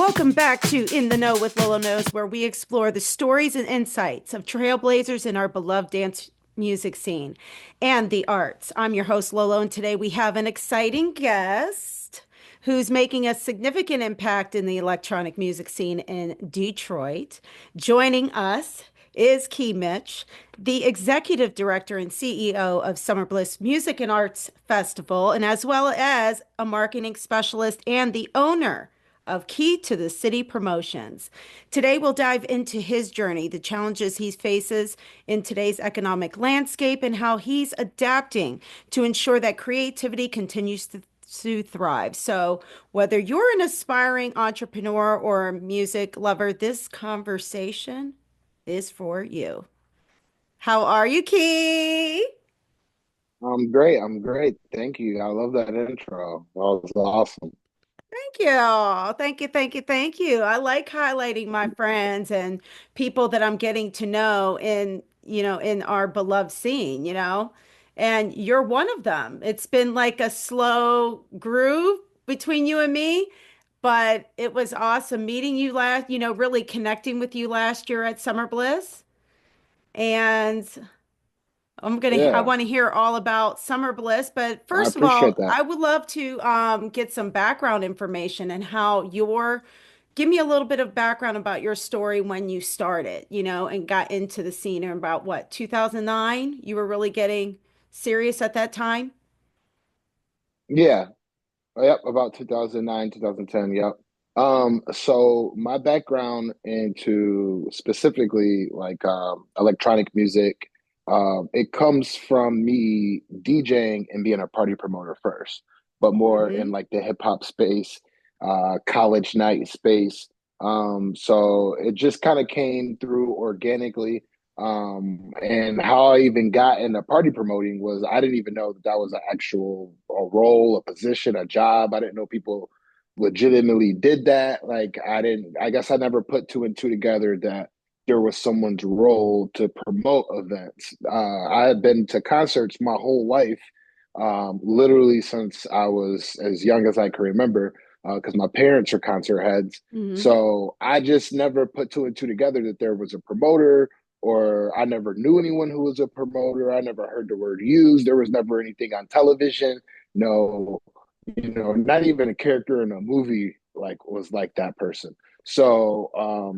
Welcome back to In the Know with Lolo Knows, where we explore the stories and insights of trailblazers in our beloved dance music scene and the arts. I'm your host, Lolo, and today we have an exciting guest who's making a significant impact in the electronic music scene in Detroit. Joining us is Key Mitch, the executive director and CEO of Summer Bliss Music and Arts Festival, and as well as a marketing specialist and the owner of Key to the City Promotions. Today, we'll dive into his journey, the challenges he faces in today's economic landscape, and how he's adapting to ensure that creativity continues to thrive. So, whether you're an aspiring entrepreneur or a music lover, this conversation is for you. How are you, Key? I'm great. I'm great. Thank you. I love that intro. That was awesome. Thank you. Thank you. Thank you. Thank you. I like highlighting my friends and people that I'm getting to know in our beloved scene. And you're one of them. It's been like a slow groove between you and me, but it was awesome meeting you really connecting with you last year at Summer Bliss. And I Yeah, want to hear all about Summer Bliss, but I first of appreciate all, that. I would love to get some background information and give me a little bit of background about your story when you started, and got into the scene in about what, 2009? You were really getting serious at that time? Yeah. Yep. About 2009, 2010. Yep. So my background into specifically like electronic music, it comes from me DJing and being a party promoter first, but more in Mm-hmm. like the hip hop space, college night space. So it just kind of came through organically. And how I even got into party promoting was I didn't even know that that was an actual a role, a position, a job. I didn't know people legitimately did that. Like I guess I never put two and two together that there was someone's role to promote events. I had been to concerts my whole life, literally since I was as young as I can remember, because my parents are concert heads. Mm-hmm. So I just never put two and two together that there was a promoter, or I never knew anyone who was a promoter. I never heard the word used. There was never anything on television. No, not even a character in a movie like was like that person. So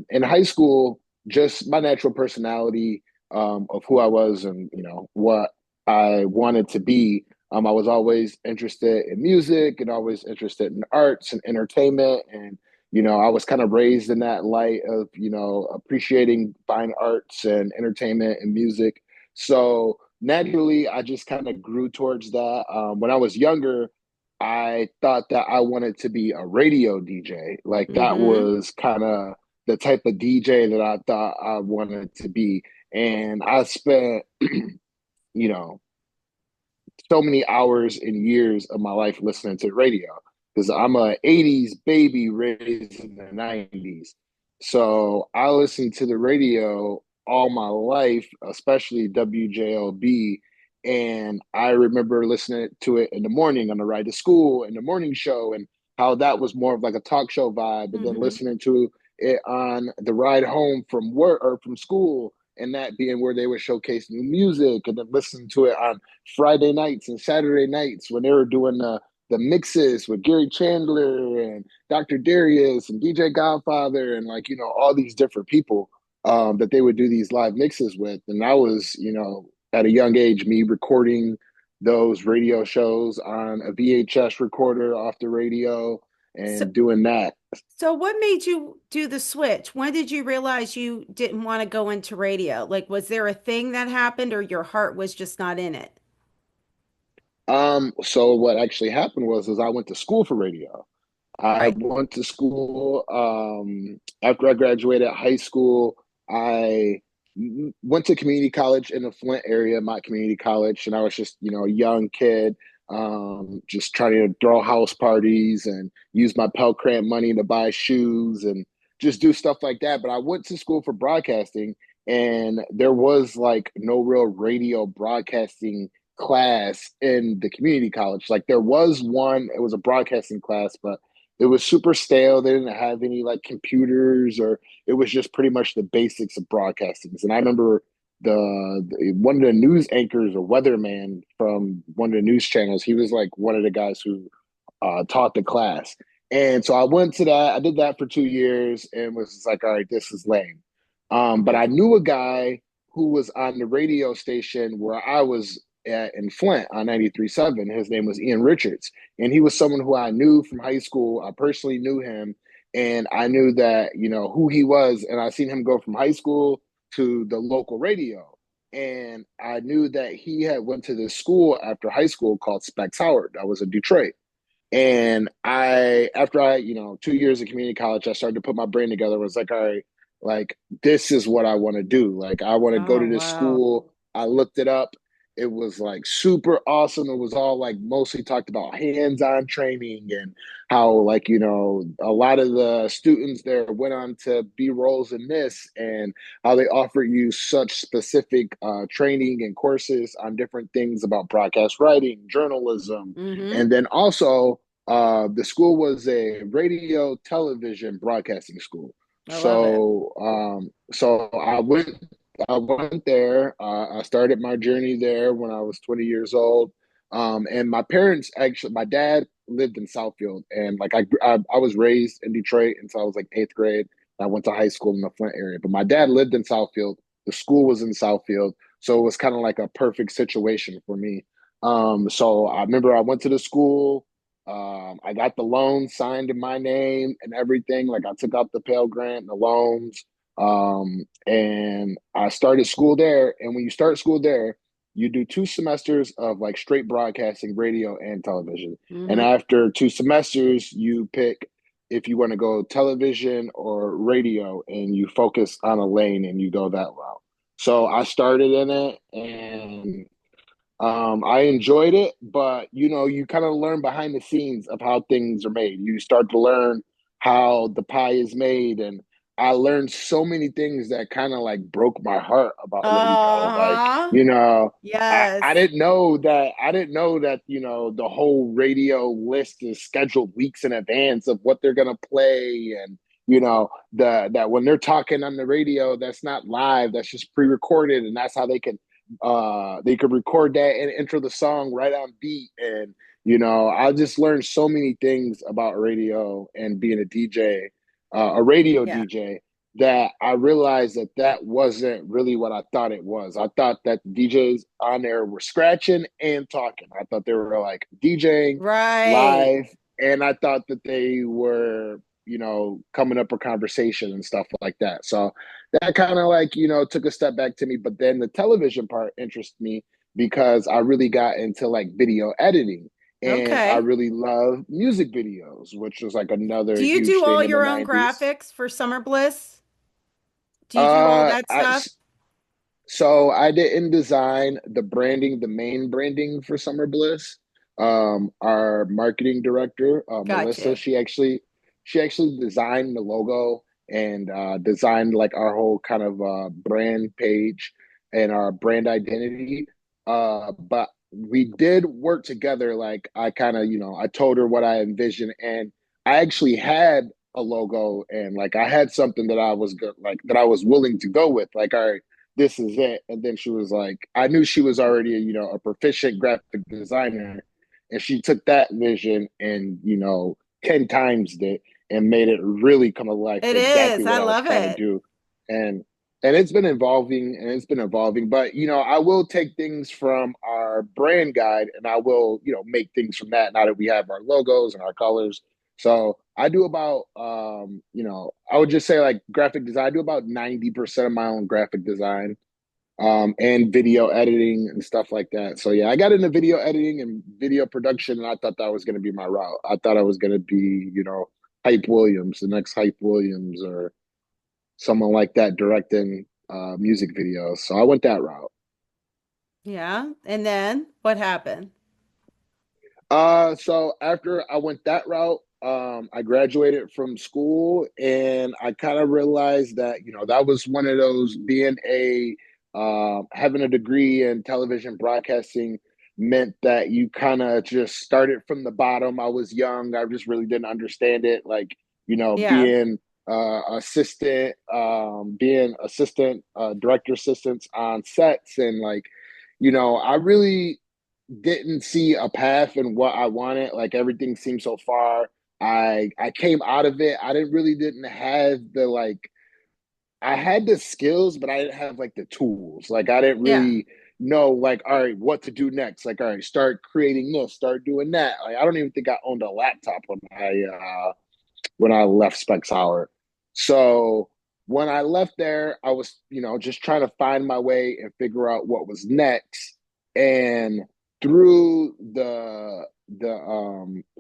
in high school, just my natural personality, of who I was and what I wanted to be. I was always interested in music and always interested in arts and entertainment, and I was kind of raised in that light of appreciating fine arts and entertainment and music. So naturally, I just kind of grew towards that. When I was younger, I thought that I wanted to be a radio DJ. Like that Mm-hmm. was kind of the type of DJ that I thought I wanted to be. And I spent, you know, so many hours and years of my life listening to radio because I'm a 80s baby raised in the 90s. So I listened to the radio all my life, especially WJLB. And I remember listening to it in the morning on the ride to school, in the morning show, and how that was more of like a talk show vibe. And then Mm-hmm. listening to it on the ride home from work or from school, and that being where they would showcase new music, and then listen to it on Friday nights and Saturday nights when they were doing the mixes with Gary Chandler and Dr. Darius and DJ Godfather and like all these different people that they would do these live mixes with. And I was at a young age me recording those radio shows on a VHS recorder off the radio So, and doing that. so what made you do the switch? When did you realize you didn't want to go into radio? Like, was there a thing that happened or your heart was just not in it? So what actually happened was is I went to school for radio. I Right. went to school after I graduated high school. I went to community college in the Flint area, my community college, and I was just, a young kid, just trying to throw house parties and use my Pell Grant money to buy shoes and just do stuff like that. But I went to school for broadcasting, and there was like no real radio broadcasting class in the community college. Like there was one, it was a broadcasting class, but it was super stale. They didn't have any like computers, or it was just pretty much the basics of broadcasting. And I remember one of the news anchors or weatherman from one of the news channels, he was like one of the guys who taught the class. And so I went to that. I did that for 2 years and was just like, all right, this is lame. But I Mhm. knew a guy who was on the radio station where I was at in Flint on 93.7. His name was Ian Richards. And he was someone who I knew from high school. I personally knew him. And I knew that, who he was. And I seen him go from high school to the local radio. And I knew that he had went to this school after high school called Specs Howard. I was in Detroit. And after 2 years of community college, I started to put my brain together. I was like, all right, like, this is what I want to do. Like, I want to go Oh, to this wow. school. I looked it up. It was like super awesome. It was all like mostly talked about hands-on training and how, like, a lot of the students there went on to be roles in this, and how they offer you such specific training and courses on different things about broadcast writing, journalism, Mm-hmm. and then also the school was a radio television broadcasting school. I love it. So I went there. I started my journey there when I was 20 years old. And my parents actually, my dad lived in Southfield, and like I was raised in Detroit until I was like eighth grade. I went to high school in the Flint area, but my dad lived in Southfield. The school was in Southfield, so it was kind of like a perfect situation for me. So I remember I went to the school. I got the loan signed in my name and everything. Like, I took out the Pell Grant and the loans. And I started school there. And when you start school there, you do 2 semesters of like straight broadcasting, radio and television. And Mm-hmm. after 2 semesters, you pick if you want to go television or radio, and you focus on a lane and you go that route. So I started in it, and I enjoyed it, but you kind of learn behind the scenes of how things are made. You start to learn how the pie is made, and I learned so many things that kind of like broke my heart about radio. Like, Uh-huh. I Yes. didn't know that the whole radio list is scheduled weeks in advance of what they're gonna play, and that when they're talking on the radio, that's not live, that's just pre-recorded, and that's how they could record that and enter the song right on beat. And I just learned so many things about radio and being a DJ, a radio Yeah. DJ, that I realized that that wasn't really what I thought it was. I thought that the DJs on there were scratching and talking. I thought they were like DJing Right. live, and I thought that they were coming up with conversation and stuff like that. So that kind of like took a step back to me. But then the television part interested me because I really got into like video editing, and I Okay. really love music videos, which was like another Do you huge do all thing in the your own 90s. graphics for Summer Bliss? Do you do all that I stuff? So I didn't design the branding, the main branding for Summer Bliss. Our marketing director, Melissa, Gotcha. she actually designed the logo and designed like our whole kind of brand page and our brand identity. But we did work together. Like, I kind of, I told her what I envisioned, and I actually had a logo, and like I had something that I was good, like that I was willing to go with. Like, all right, this is it. And then she was like, I knew she was already, a proficient graphic designer. And she took that vision and, 10 times it and made it really come alive It for exactly is. what I I was love trying to it. do. And it's been evolving, and it's been evolving. But, I will take things from our brand guide, and I will, make things from that now that we have our logos and our colors. So I do about, I would just say like graphic design. I do about 90% of my own graphic design, and video editing and stuff like that. So yeah, I got into video editing and video production, and I thought that was going to be my route. I thought I was going to be, Hype Williams, the next Hype Williams, or someone like that directing music videos. So I went that route. Yeah. And then what happened? So after I went that route, I graduated from school, and I kind of realized that, that was one of those, being having a degree in television broadcasting. meant that you kind of just started from the bottom. I was young. I just really didn't understand it. Like, Yeah. being assistant, director assistants on sets. And like, I really didn't see a path in what I wanted. Like everything seemed so far. I came out of it. I didn't have the like I had the skills, but I didn't have like the tools. Like I didn't Yeah. really know like, all right, what to do next. Like, all right, start creating this, start doing that. Like I don't even think I owned a laptop when I left Specs Hour. So when I left there, I was, just trying to find my way and figure out what was next. And through the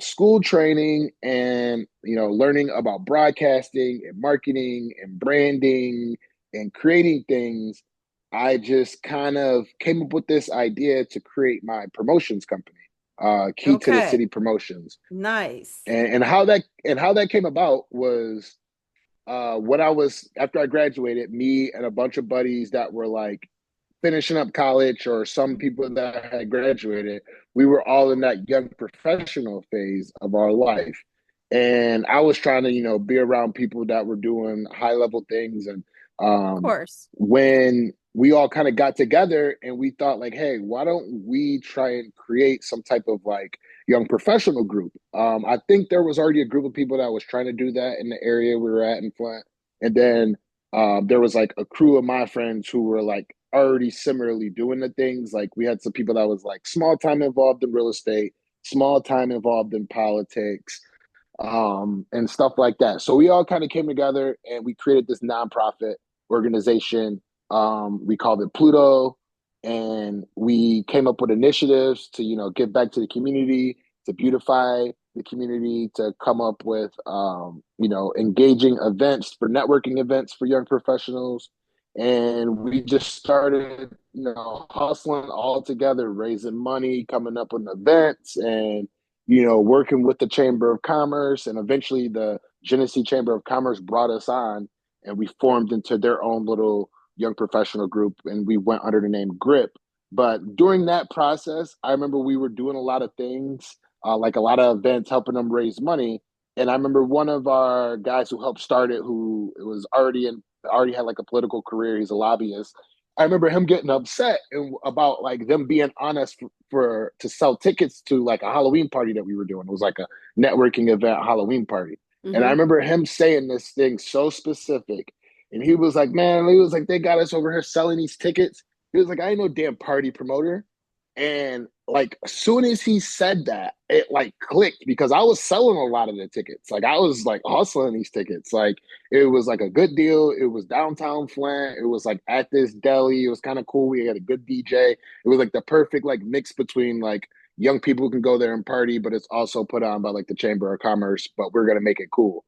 school training and learning about broadcasting and marketing and branding and creating things, I just kind of came up with this idea to create my promotions company, Key to the Okay. City Promotions. Nice. And how that came about was when I was after I graduated, me and a bunch of buddies that were like finishing up college or some people that had graduated, we were all in that young professional phase of our life. And I was trying to, be around people that were doing high level things. And Of um, course. when we all kind of got together and we thought like, hey, why don't we try and create some type of like young professional group? I think there was already a group of people that was trying to do that in the area we were at in Flint. And then there was like a crew of my friends who were like already similarly doing the things. Like we had some people that was like small time involved in real estate, small time involved in politics, and stuff like that. So we all kind of came together and we created this nonprofit organization. We called it Pluto, and we came up with initiatives to give back to the community, to beautify the community, to come up with engaging events for networking events for young professionals. And we just started hustling all together, raising money, coming up with events, and working with the Chamber of Commerce. And eventually the Genesee Chamber of Commerce brought us on, and we formed into their own little young professional group, and we went under the name Grip. But during that process, I remember we were doing a lot of things, like a lot of events, helping them raise money. And I remember one of our guys who helped start it, who was already had like a political career. He's a lobbyist. I remember him getting upset about like them being on us for to sell tickets to like a Halloween party that we were doing. It was like a networking event Halloween party. And I Mm-hmm. remember him saying this thing so specific. And he was like, man, he was like, they got us over here selling these tickets. He was like, I ain't no damn party promoter. And like as soon as he said that, it like clicked because I was selling a lot of the tickets. Like I was like hustling these tickets. Like it was like a good deal. It was downtown Flint. It was like at this deli. It was kind of cool. We had a good DJ. It was like the perfect like mix between like young people who can go there and party, but it's also put on by like the Chamber of Commerce, but we're gonna make it cool.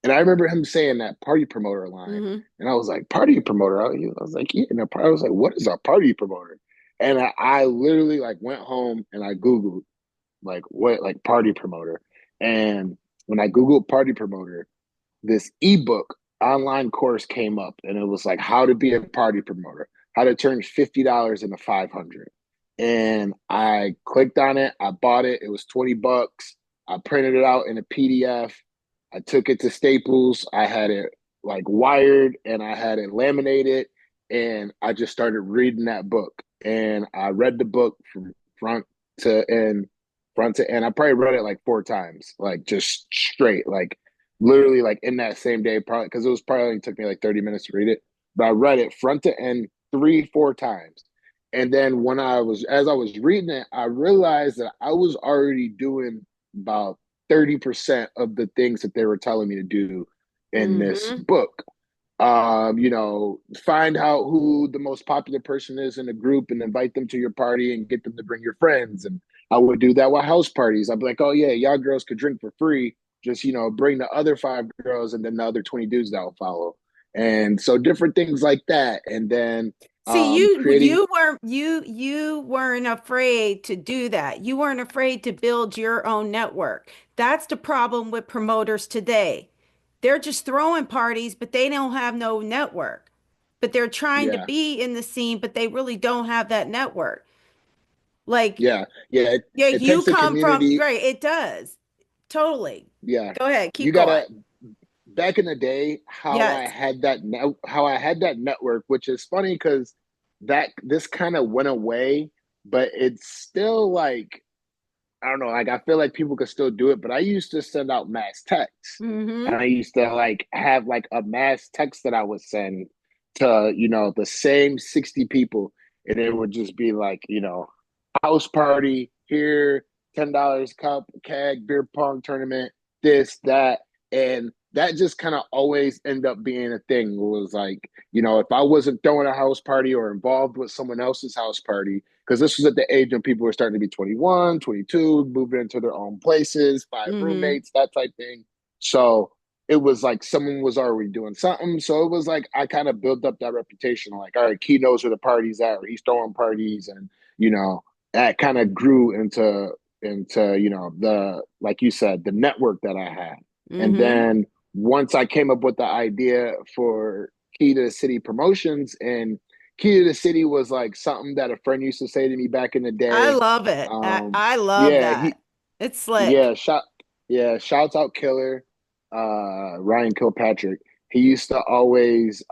And I remember him saying that party promoter line. Mm-hmm. And I was like, party promoter? I was like, yeah. And I was like, what is a party promoter? And I literally like went home and I Googled like what like party promoter. And when I Googled party promoter, this ebook online course came up and it was like how to be a party promoter, how to turn $50 into 500. And I clicked on it, I bought it, it was $20. I printed it out in a PDF. I took it to Staples. I had it like wired and I had it laminated, and I just started reading that book. And I read the book from front to end, front to end. I probably read it like 4 times, like just straight, like literally like in that same day, probably because it was probably only took me like 30 minutes to read it. But I read it front to end 3, 4 times. And then as I was reading it, I realized that I was already doing about 30% of the things that they were telling me to do in this Mm-hmm. book. Find out who the most popular person is in the group and invite them to your party and get them to bring your friends. And I would do that with house parties. I'd be like, oh yeah, y'all girls could drink for free. Just, bring the other 5 girls and then the other 20 dudes that will follow. And so different things like that. And then See, you creating, you weren't you weren't afraid to do that. You weren't afraid to build your own network. That's the problem with promoters today. They're just throwing parties, but they don't have no network. But they're trying to yeah, be in the scene, but they really don't have that network. Like, Yeah, yeah. yeah, It you takes a come from, community. right, it does. Totally. Yeah, Go ahead, you keep going. gotta. Back in the day, Yes. how I had that network, which is funny because that this kind of went away, but it's still like I don't know, like I feel like people could still do it, but I used to send out mass texts. Mm-hmm. And I used to like have like a mass text that I would send to, the same 60 people. And it would just be like, house party here, $10 cup, keg, beer pong tournament, this, that. And that just kind of always end up being a thing. It was like, if I wasn't throwing a house party or involved with someone else's house party, because this was at the age when people were starting to be 21, 22, moving into their own places, five Mm-hmm. roommates, that type thing. So it was like someone was already doing something. So it was like I kind of built up that reputation. Like, all right, Key knows where the party's at, or he's throwing parties, and that kind of grew into the like you said, the network that I had. And Mm-hmm. then once I came up with the idea for Key to the City Promotions, and Key to the City was like something that a friend used to say to me back in the I day. love it. I love Yeah, that. he It's slick. yeah, shouts out Killer, Ryan Kilpatrick. He used to always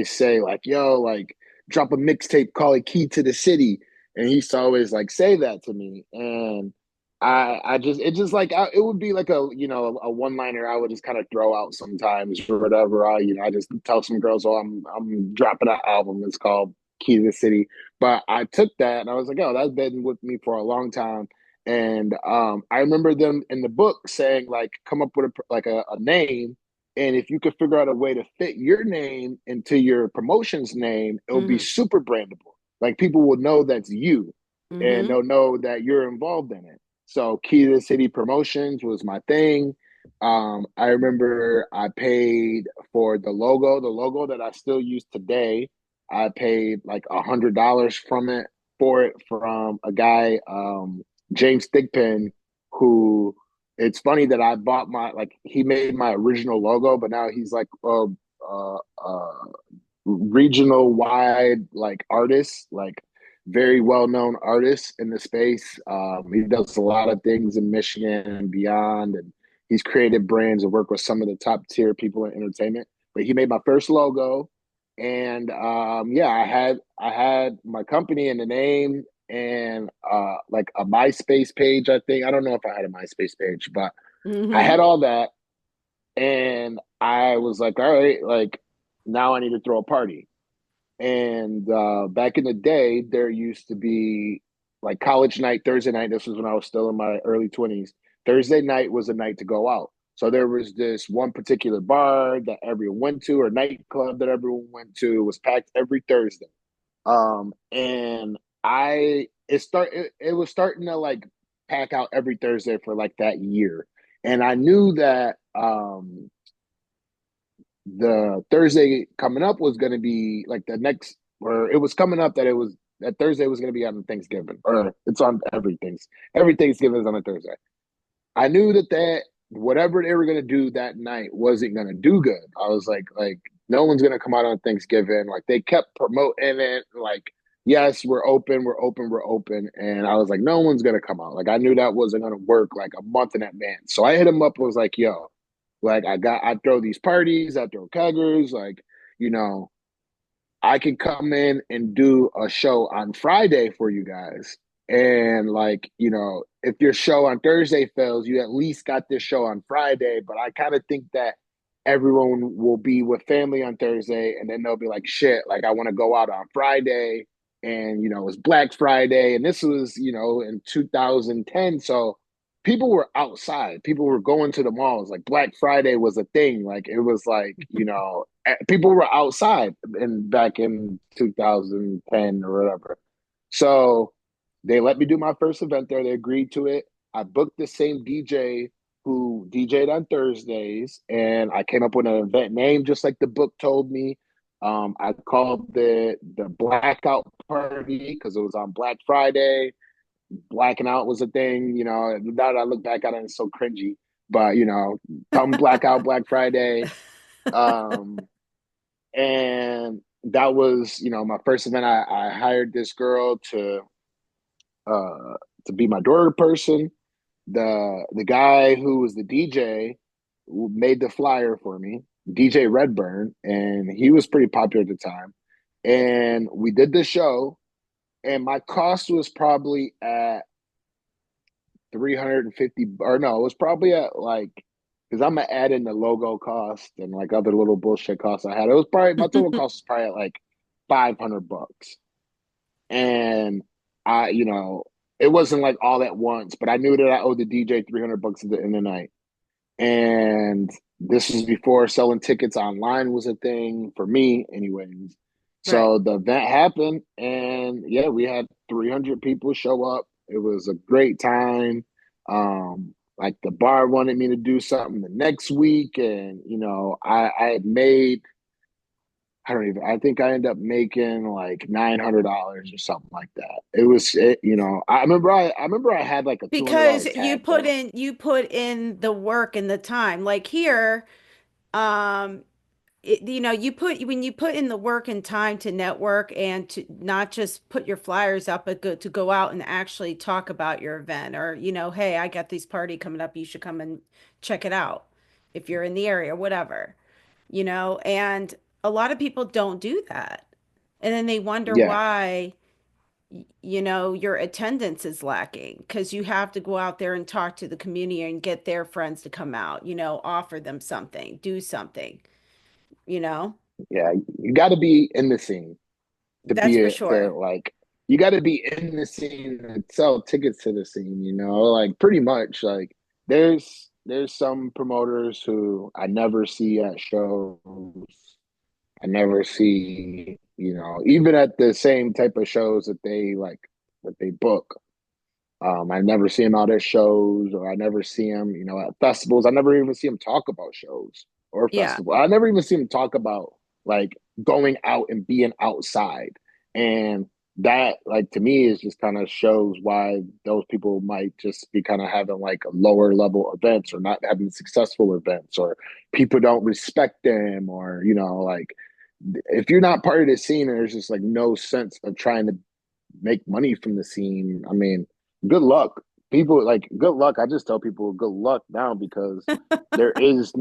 say like, yo, like drop a mixtape, call it Key to the City. And he used to always like say that to me. And I just it just like it would be like a one liner I would just kind of throw out sometimes or whatever. I just tell some girls, oh, I'm dropping an album. It's called Key to the City. But I took that and I was like, oh, that's been with me for a long time. And I remember them in the book saying like, come up with a name, and if you could figure out a way to fit your name into your promotion's name, it'll be Mm-hmm. super brandable. Like people will know that's you, and Mm-hmm. they'll know that you're involved in it. So Key to the City Promotions was my thing. I remember I paid for the logo that I still use today. I paid like $100 for it from a guy, James Thigpen, who it's funny that I bought he made my original logo, but now he's like a regional wide like artist, like very well known artist in the space. He does a lot of things in Michigan and beyond, and he's created brands and worked with some of the top tier people in entertainment. But he made my first logo, and yeah, I had my company and the name and like a MySpace page. I think I don't know if I had a MySpace page, but I Mm-hmm. had all that, and I was like, all right, like now I need to throw a party. And back in the day, there used to be like college night, Thursday night. This was when I was still in my early 20s. Thursday night was a night to go out. So there was this one particular bar that everyone went to, or nightclub that everyone went to. It was packed every Thursday. And it was starting to like pack out every Thursday for like that year. And I knew that the Thursday coming up was going to be like the next, or it was coming up that that Thursday was going to be on Thanksgiving, or it's on every Thanksgiving is on a Thursday. I knew that whatever they were going to do that night wasn't going to do good. I was like no one's going to come out on Thanksgiving. Like they kept promoting it, like yes, we're open, we're open, we're open, and I was like, no one's going to come out. Like I knew that wasn't going to work like a month in advance. So I hit him up. I was like, yo, like I throw these parties, I throw keggers, like you know, I can come in and do a show on Friday for you guys. And like, if your show on Thursday fails, you at least got this show on Friday. But I kind of think that everyone will be with family on Thursday and then they'll be like, shit, like I want to go out on Friday. And, it's Black Friday. And this was, in 2010. So people were outside. People were going to the malls. Like Black Friday was a thing. Like it was like, people were outside back in 2010 or whatever. So they let me do my first event there. They agreed to it. I booked the same DJ who DJ'd on Thursdays, and I came up with an event name just like the book told me. I called the blackout party because it was on Black Friday. Blacking out was a thing. Now that I look back at it, it's so cringy. But come blackout Black Friday. Um, and that was my first event. I hired this girl to uh, to be my door person. The guy who was the DJ made the flyer for me, DJ Redburn, and he was pretty popular at the time. And we did the show, and my cost was probably at 350, or no, it was probably at like, because I'm gonna add in the logo cost and like other little bullshit costs I had. It was probably my total cost was probably at like $500. And it wasn't like all at once, but I knew that I owed the DJ $300 at the end of the night. And this was before selling tickets online was a thing for me, anyways. Right. So the event happened, and yeah, we had 300 people show up. It was a great time. Like the bar wanted me to do something the next week, and I had made, I think I ended up making like $900 or something like that. I remember I had like a Because $200 tab though. you put in the work and the time. Like here, um, you put when you put in the work and time to network and to not just put your flyers up, but to go out and actually talk about your event or, hey, I got this party coming up. You should come and check it out if you're in the area, whatever, and a lot of people don't do that. And then they wonder Yeah, why, your attendance is lacking because you have to go out there and talk to the community and get their friends to come out, offer them something, do something, you know? yeah. You got to be in the scene to That's be for to sure. like. You got to be in the scene and sell tickets to the scene. Like pretty much like there's some promoters who I never see at shows. I never see, even at the same type of shows that they book. I never see him out at shows, or I never see him, at festivals. I never even see him talk about shows or Yeah. festival. I never even see him talk about like going out and being outside. And that, like, to me, is just kind of shows why those people might just be kind of having like lower level events or not having successful events, or people don't respect them, or, like if you're not part of the scene and there's just like no sense of trying to make money from the scene, I mean, good luck. People like good luck. I just tell people good luck now because there is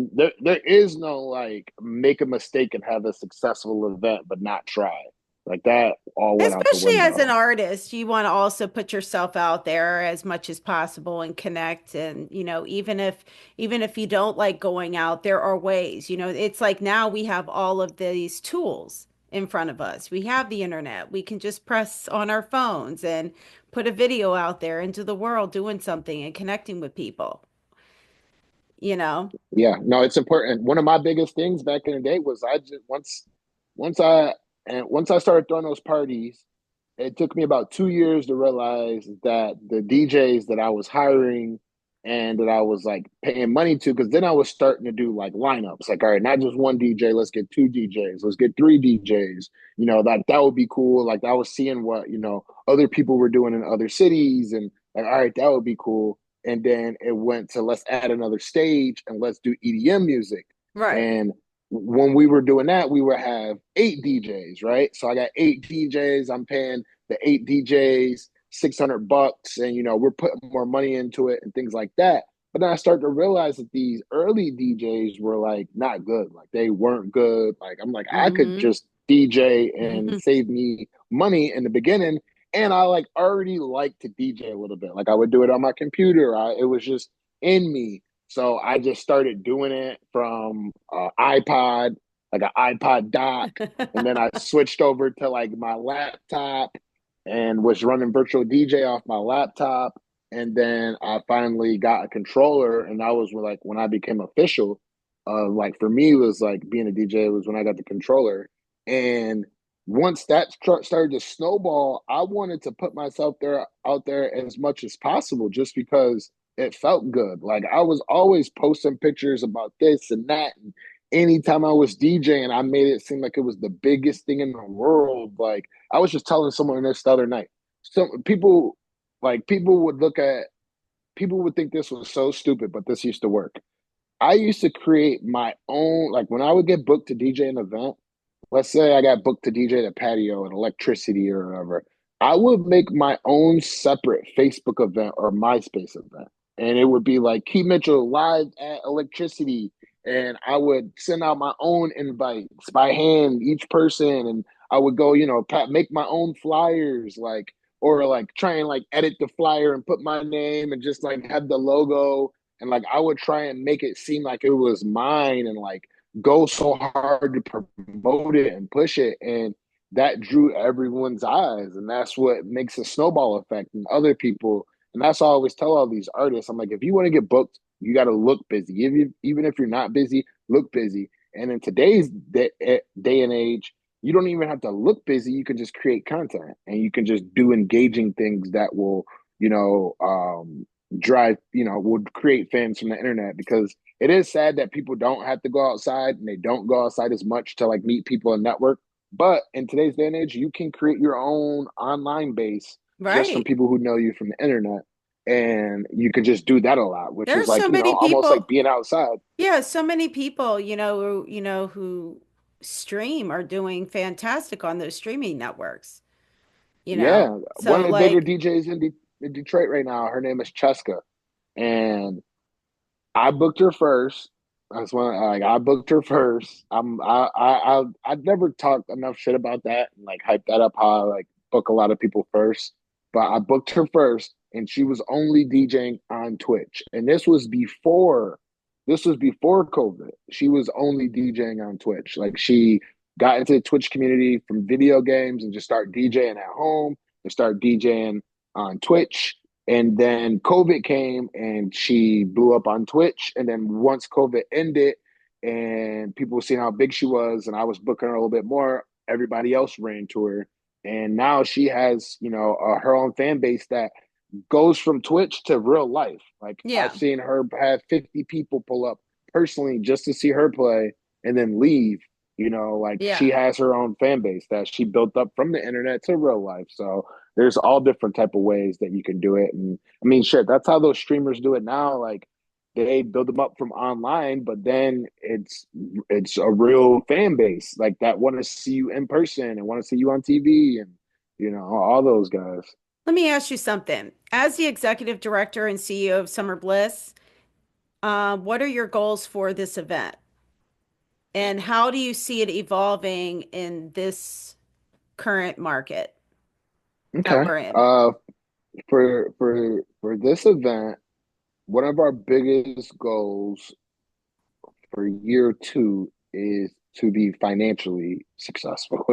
no like make a mistake and have a successful event but not try. Like that all went out the Especially as an window. artist, you want to also put yourself out there as much as possible and connect. And, even if you don't like going out, there are ways, it's like now we have all of these tools in front of us. We have the internet. We can just press on our phones and put a video out there into the world doing something and connecting with people, you know? Yeah, no, it's important. One of my biggest things back in the day was I just once I once I started throwing those parties, it took me about 2 years to realize that the DJs that I was hiring and that I was like paying money to, because then I was starting to do like lineups, like, all right, not just one DJ, let's get two DJs, let's get three DJs. That would be cool. Like I was seeing what, other people were doing in other cities, and like, all right, that would be cool. And then it went to let's add another stage and let's do EDM music. Right. And when we were doing that, we would have eight DJs, right? So I got eight DJs. I'm paying the eight DJs $600, and we're putting more money into it and things like that. But then I started to realize that these early DJs were like not good. Like they weren't good. Like I'm like, I could Mm-hmm. just DJ and save me money in the beginning. And I like already like to DJ a little bit. Like I would do it on my computer. It was just in me. So I just started doing it from iPod, like an iPod dock, and then I switched over to like my laptop and was running virtual DJ off my laptop. And then I finally got a controller, and that was like when I became official. Like for me, it was like being a DJ was when I got the controller. And once that started to snowball, I wanted to put myself there out there as much as possible, just because it felt good. Like I was always posting pictures about this and that, and anytime I was DJing, I made it seem like it was the biggest thing in the world. Like I was just telling someone this the other night. Some people, like people would think this was so stupid, but this used to work. I used to create my own, like when I would get booked to DJ an event, let's say I got booked to DJ the patio and electricity or whatever. I would make my own separate Facebook event or MySpace event. And it would be like Key Mitchell live at Electricity. And I would send out my own invites by hand, each person. And I would go, make my own flyers, like, or like try and like edit the flyer and put my name and just like have the logo. And like I would try and make it seem like it was mine and like go so hard to promote it and push it. And that drew everyone's eyes, and that's what makes a snowball effect and other people. And that's why I always tell all these artists, I'm like, if you want to get booked, you got to look busy. Even if you're not busy, look busy. And in today's day and age, you don't even have to look busy. You can just create content, and you can just do engaging things that will, you know, drive, would create fans from the internet. Because it is sad that people don't have to go outside, and they don't go outside as much to like meet people and network. But in today's day and age, you can create your own online base just from Right. people who know you from the internet. And you can just do that a lot, which is There's like, so many almost like people. being outside. Yeah, so many people, who stream are doing fantastic on those streaming networks, you know. Yeah. One So of the bigger like, DJs in Detroit right now, her name is Cheska. And I booked her first. That's when like I booked her first. I've never talked enough shit about that and like hype that up how I like book a lot of people first. But I booked her first, and she was only DJing on Twitch. And this was before COVID. She was only DJing on Twitch. Like she got into the Twitch community from video games and just started DJing at home and start DJing on Twitch. And then COVID came and she blew up on Twitch. And then once COVID ended and people were seeing how big she was, and I was booking her a little bit more, everybody else ran to her. And now she has, her own fan base that goes from Twitch to real life. Like I've yeah, seen her have 50 people pull up personally just to see her play and then leave. Like she yeah. has her own fan base that she built up from the internet to real life. So there's all different type of ways that you can do it. And I mean, shit, that's how those streamers do it now. Like they build them up from online, but then it's a real fan base like that want to see you in person and want to see you on TV and all those guys. Let me ask you something. As the executive director and CEO of Summer Bliss, what are your goals for this event? And how do you see it evolving in this current market that Okay. we're in? For this event, one of our biggest goals for year two is to be financially successful.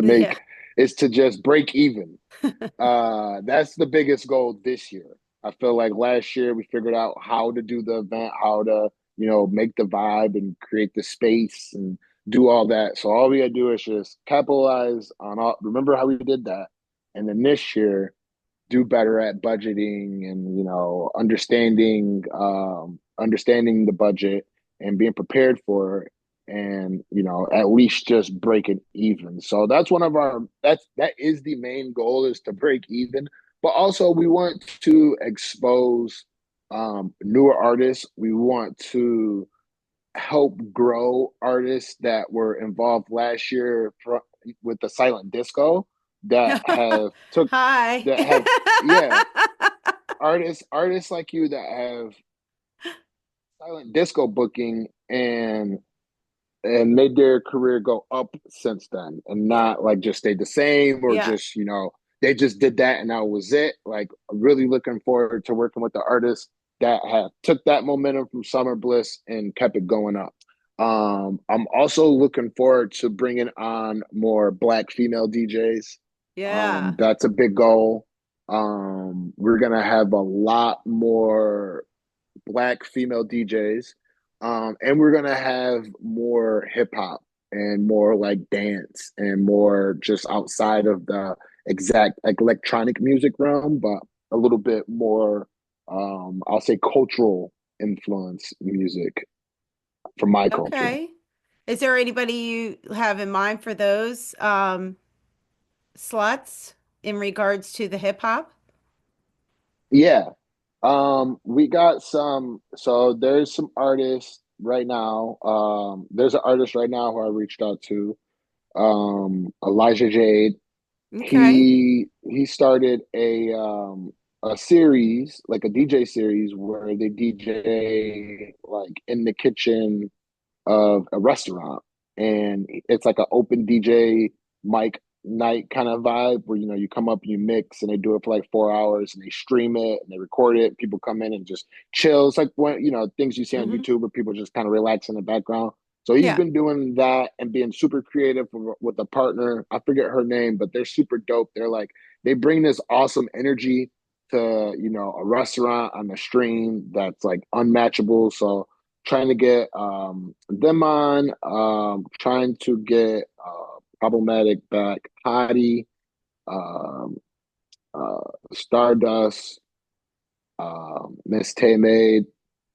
Yeah. Is to just break even. That's the biggest goal this year. I feel like last year we figured out how to do the event, how to, make the vibe and create the space and do all that. So all we gotta do is just capitalize on all, remember how we did that. And then this year, do better at budgeting and understanding the budget and being prepared for it, and at least just breaking even. So that's one of our that is the main goal, is to break even. But also we want to expose newer artists. We want to help grow artists that were involved last year with the silent disco that have took Hi. that have yeah, artists like you that have silent disco booking and made their career go up since then, and Yeah. not like just stayed the same, or Yeah. just they just did that and that was it. Like really looking forward to working with the artists that have took that momentum from Summer Bliss and kept it going up. I'm also looking forward to bringing on more Black female DJs. Yeah. That's a big goal. We're gonna have a lot more Black female DJs. And we're gonna have more hip hop and more like dance and more just outside of the exact like electronic music realm, but a little bit more I'll say cultural influence music from my culture. Okay. Is there anybody you have in mind for those slots in regards to the hip hop? Yeah. We got some, so there's some artists right now. There's an artist right now who I reached out to, Elijah Jade. Okay. He started a series, like a DJ series where they DJ like in the kitchen of a restaurant, and it's like an open DJ mic night kind of vibe where you come up and you mix, and they do it for like 4 hours, and they stream it and they record it. People come in and just chill. It's like when things you see on Hmm. YouTube where people just kind of relax in the background. So he's Yeah. been doing that and being super creative with a partner. I forget her name, but they're super dope. They're like they bring this awesome energy to a restaurant on the stream that's like unmatchable. So trying to get them on, trying to get Problematic back, Hottie, um, uh, Stardust, Miss Tay Made.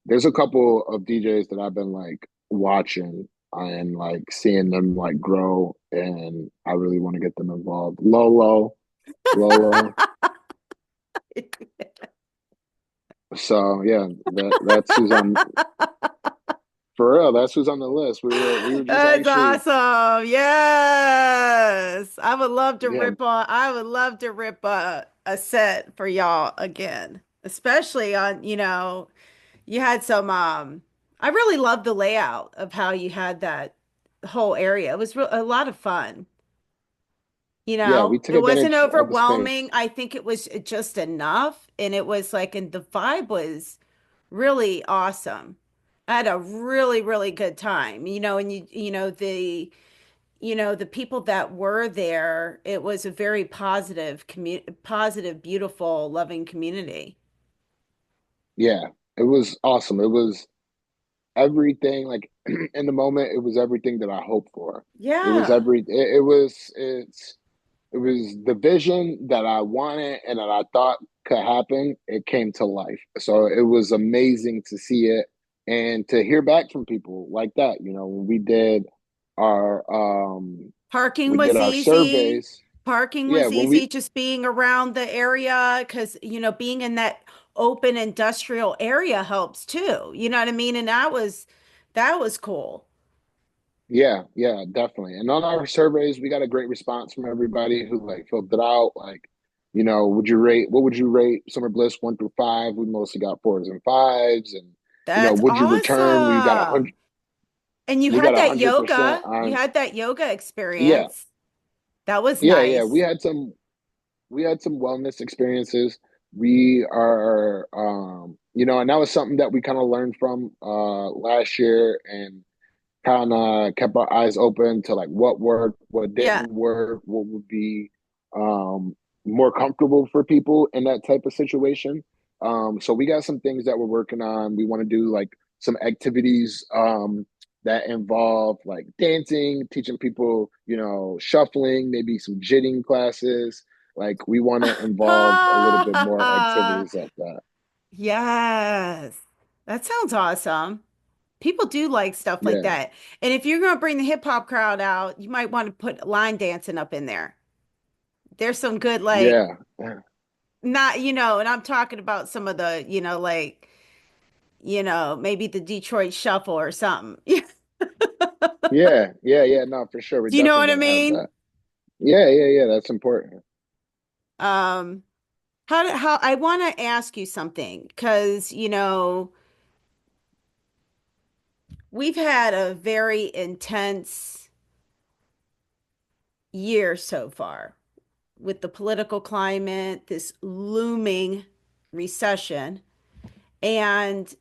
There's a couple of DJs that I've been like watching and like seeing them like grow, and I really want to get them involved. Lolo. So yeah, that's who's on for real. That's who's on the list. We were just That's actually awesome. Yes. yeah I would love to rip a set for y'all again. Especially on, you had some I really loved the layout of how you had that whole area. It was a lot of fun. yeah, we took It wasn't advantage of the overwhelming. space. I think it was just enough. And it was like, and the vibe was really awesome. I had a really, really good time, and the people that were there, it was a very positive, beautiful, loving community. Yeah, it was awesome. It was everything like in the moment. It was everything that I hoped for. It was Yeah, every. It was the vision that I wanted and that I thought could happen. It came to life. So it was amazing to see it and to hear back from people like that. When our parking we did was our easy. surveys. Parking Yeah, was when easy we just being around the area because, being in that open industrial area helps too. You know what I mean? And that was cool. Yeah, yeah, definitely. And on our surveys, we got a great response from everybody who like filled it out. Like, what would you rate Summer Bliss 1 through 5? We mostly got fours and fives. And, That's would you return? awesome. And you We had got a that hundred yoga. percent You on. had that yoga Yeah, experience. That was yeah. nice. We had some wellness experiences. We are, and that was something that we kind of learned from last year, and kind of kept our eyes open to like what worked, what Yeah. didn't work, what would be um, more comfortable for people in that type of situation. So we got some things that we're working on. We want to do like some activities that involve like dancing, teaching people, shuffling, maybe some jitting classes. Like we want to involve a little bit more activities like that. Yes. That sounds awesome. People do like stuff like Yeah, that. And if you're going to bring the hip hop crowd out, you might want to put line dancing up in there. There's some good, like, yeah, not, and I'm talking about some of the, maybe the Detroit Shuffle or something. yeah. No, for sure. We're Do you know definitely what I gonna have mean? that. Yeah. That's important. Um, how I want to ask you something because, we've had a very intense year so far with the political climate, this looming recession, and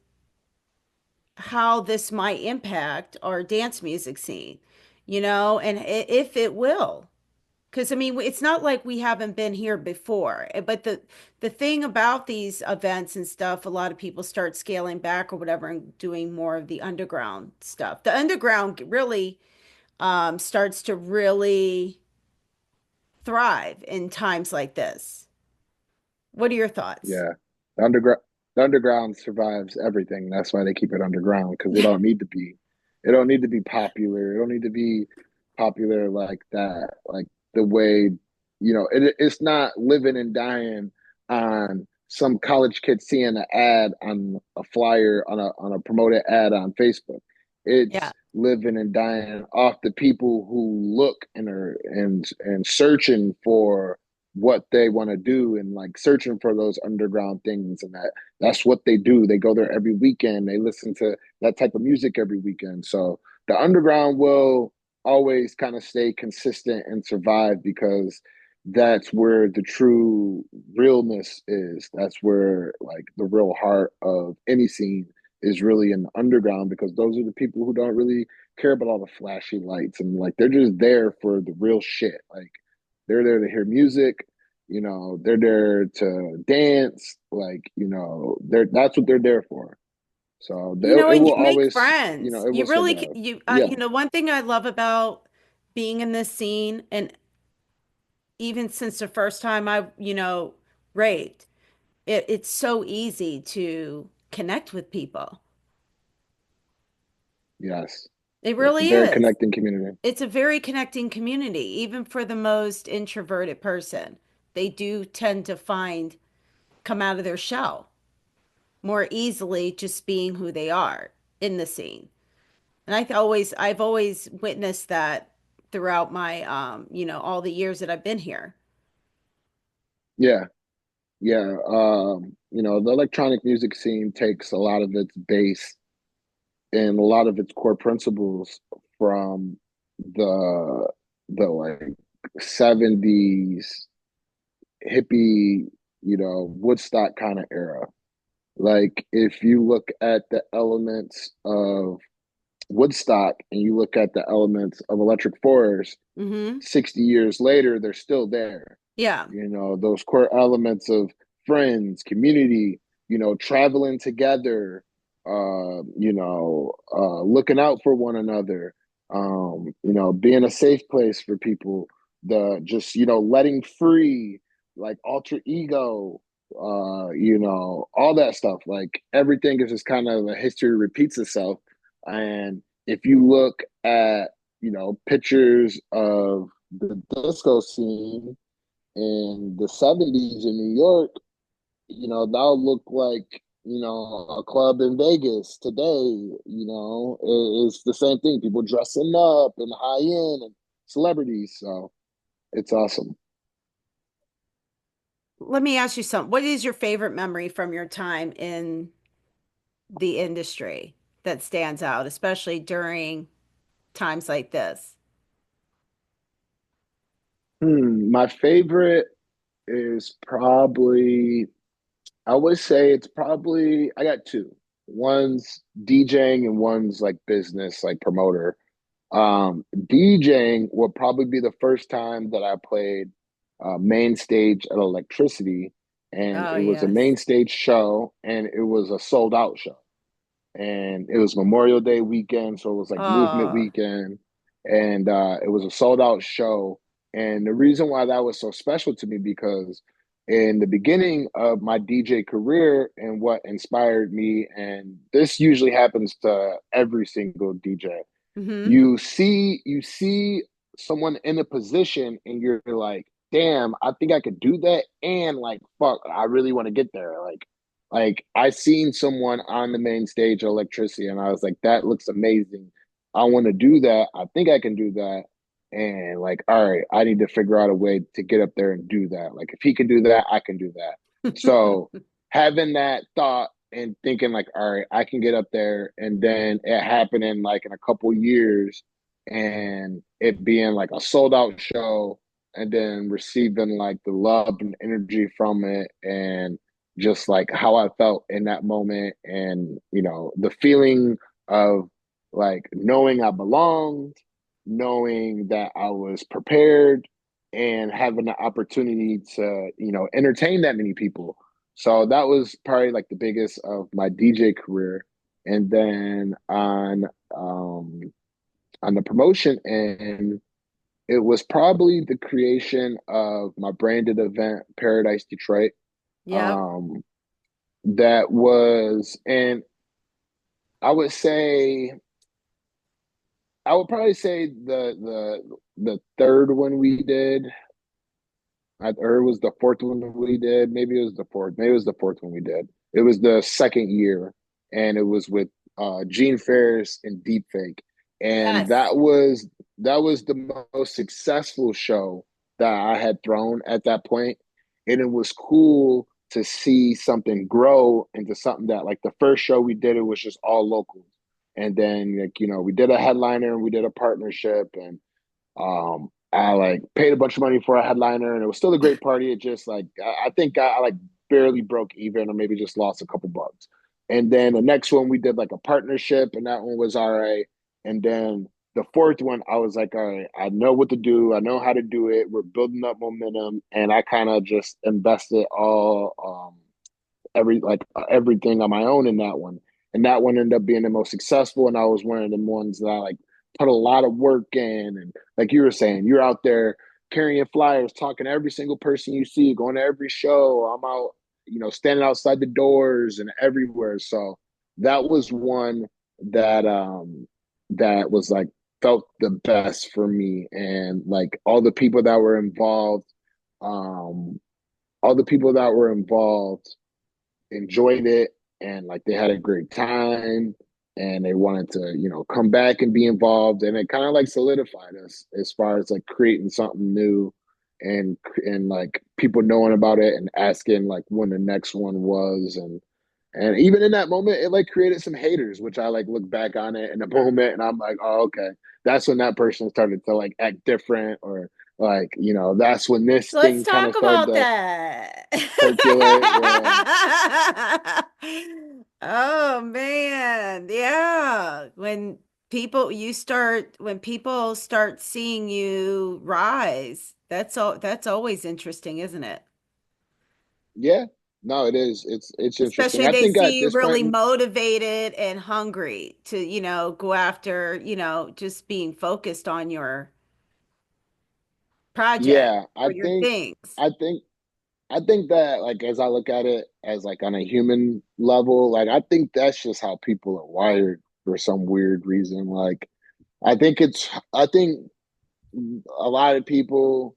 how this might impact our dance music scene, and if it will. Because I mean, it's not like we haven't been here before, but the thing about these events and stuff, a lot of people start scaling back or whatever and doing more of the underground stuff. The underground really starts to really thrive in times like this. What are your thoughts? Yeah. The underground the underground survives everything. That's why they keep it underground because it don't need to be popular. It don't need to be popular like that. Like the way, it's not living and dying on some college kid seeing an ad on a flyer on a promoted ad on Facebook. It's Yeah. living and dying off the people who look and are and searching for what they want to do and like searching for those underground things, and that's what they do. They go there every weekend. They listen to that type of music every weekend. So the underground will always kind of stay consistent and survive because that's where the true realness is. That's where like the real heart of any scene is really in the underground, because those are the people who don't really care about all the flashy lights, and like they're just there for the real shit. Like they're there to hear music, they're there to dance, like, they're that's what they're there for. So it And you will make always, friends. it You will really, survive. you Yeah. know, one thing I love about being in this scene, and even since the first time I, raped, it's so easy to connect with people. Yes. It It's a really very is. connecting community. It's a very connecting community, even for the most introverted person. They do tend to come out of their shell more easily just being who they are in the scene. And I've always witnessed that throughout my, all the years that I've been here. Yeah. Yeah. The electronic music scene takes a lot of its base and a lot of its core principles from the like 70s hippie, Woodstock kind of era. Like if you look at the elements of Woodstock and you look at the elements of Electric Forest, Mm-hmm. 60 years later, they're still there. Yeah. Those core elements of friends, community, traveling together, looking out for one another, being a safe place for people, the just, letting free, like alter ego, all that stuff. Like everything is just kind of a history repeats itself. And if you look at, pictures of the disco scene in the 70s in New York, that'll look like, a club in Vegas today. It's the same thing. People dressing up and high end and celebrities. So it's awesome. Let me ask you something. What is your favorite memory from your time in the industry that stands out, especially during times like this? My favorite is probably, I would say it's probably, I got two. One's DJing and one's like business, like promoter. DJing will probably be the first time that I played main stage at Electricity, and Oh, it was a yes. main stage show, and it was a sold out show, and it was Memorial Day weekend, so it was like movement Oh, weekend, and it was a sold out show. And the reason why that was so special to me because in the beginning of my DJ career and what inspired me, and this usually happens to every single DJ, mm-hmm. you see someone in a position and you're like, damn, I think I could do that, and like fuck, I really want to get there. Like I seen someone on the main stage of Electricity and I was like, that looks amazing, I want to do that, I think I can do that. And like, all right, I need to figure out a way to get up there and do that. Like if he can do that, I can do that. So having that thought and thinking like, all right, I can get up there, and then it happening like in a couple years, and it being like a sold out show, and then receiving like the love and energy from it, and just like how I felt in that moment, and the feeling of like knowing I belonged, knowing that I was prepared, and having the opportunity to entertain that many people. So that was probably like the biggest of my DJ career. And then on the promotion end, it was probably the creation of my branded event, Paradise Detroit. Yep. Um, that was, and I would say, I would probably say the third one we did, or it was the fourth one we did. Maybe it was the fourth. Maybe it was the fourth one we did. It was the second year, and it was with Gene Ferris and Deepfake. and Yes. that was the most successful show that I had thrown at that point, and it was cool to see something grow into something that, like, the first show we did, it was just all locals, and then, like, we did a headliner and we did a partnership, and I like paid a bunch of money for a headliner, and it was still a great party. It just, like, I think I like barely broke even, or maybe just lost a couple bucks. And then the next one we did like a partnership, and that one was all right. And then the fourth one, I was like, all right, I know what to do. I know how to do it. We're building up momentum, and I kind of just invested all everything on my own in that one. And that one ended up being the most successful. And I was one of the ones that I like put a lot of work in. And like you were saying, you're out there carrying flyers, talking to every single person you see, going to every show. I'm out, standing outside the doors and everywhere. So that was one that was like felt the best for me. And like um all the people that were involved enjoyed it, and like they had a great time, and they wanted to come back and be involved, and it kind of like solidified us as far as like creating something new, and like people knowing about it and asking like when the next one was, and even in that moment it like created some haters, which I like look back on it in the moment and I'm like, oh, okay, that's when that person started to like act different, or like that's when this Let's thing kind talk of started about to that. percolate. Yeah. Oh man. Yeah. When people start seeing you rise, that's always interesting, isn't it? Yeah, no, it is. It's interesting. Especially I they think see at you this point, really motivated and hungry to, go after, just being focused on your project yeah, or your things. I think, I think that like as I look at it as like on a human level, like I think that's just how people are wired for some weird reason. Like I think a lot of people,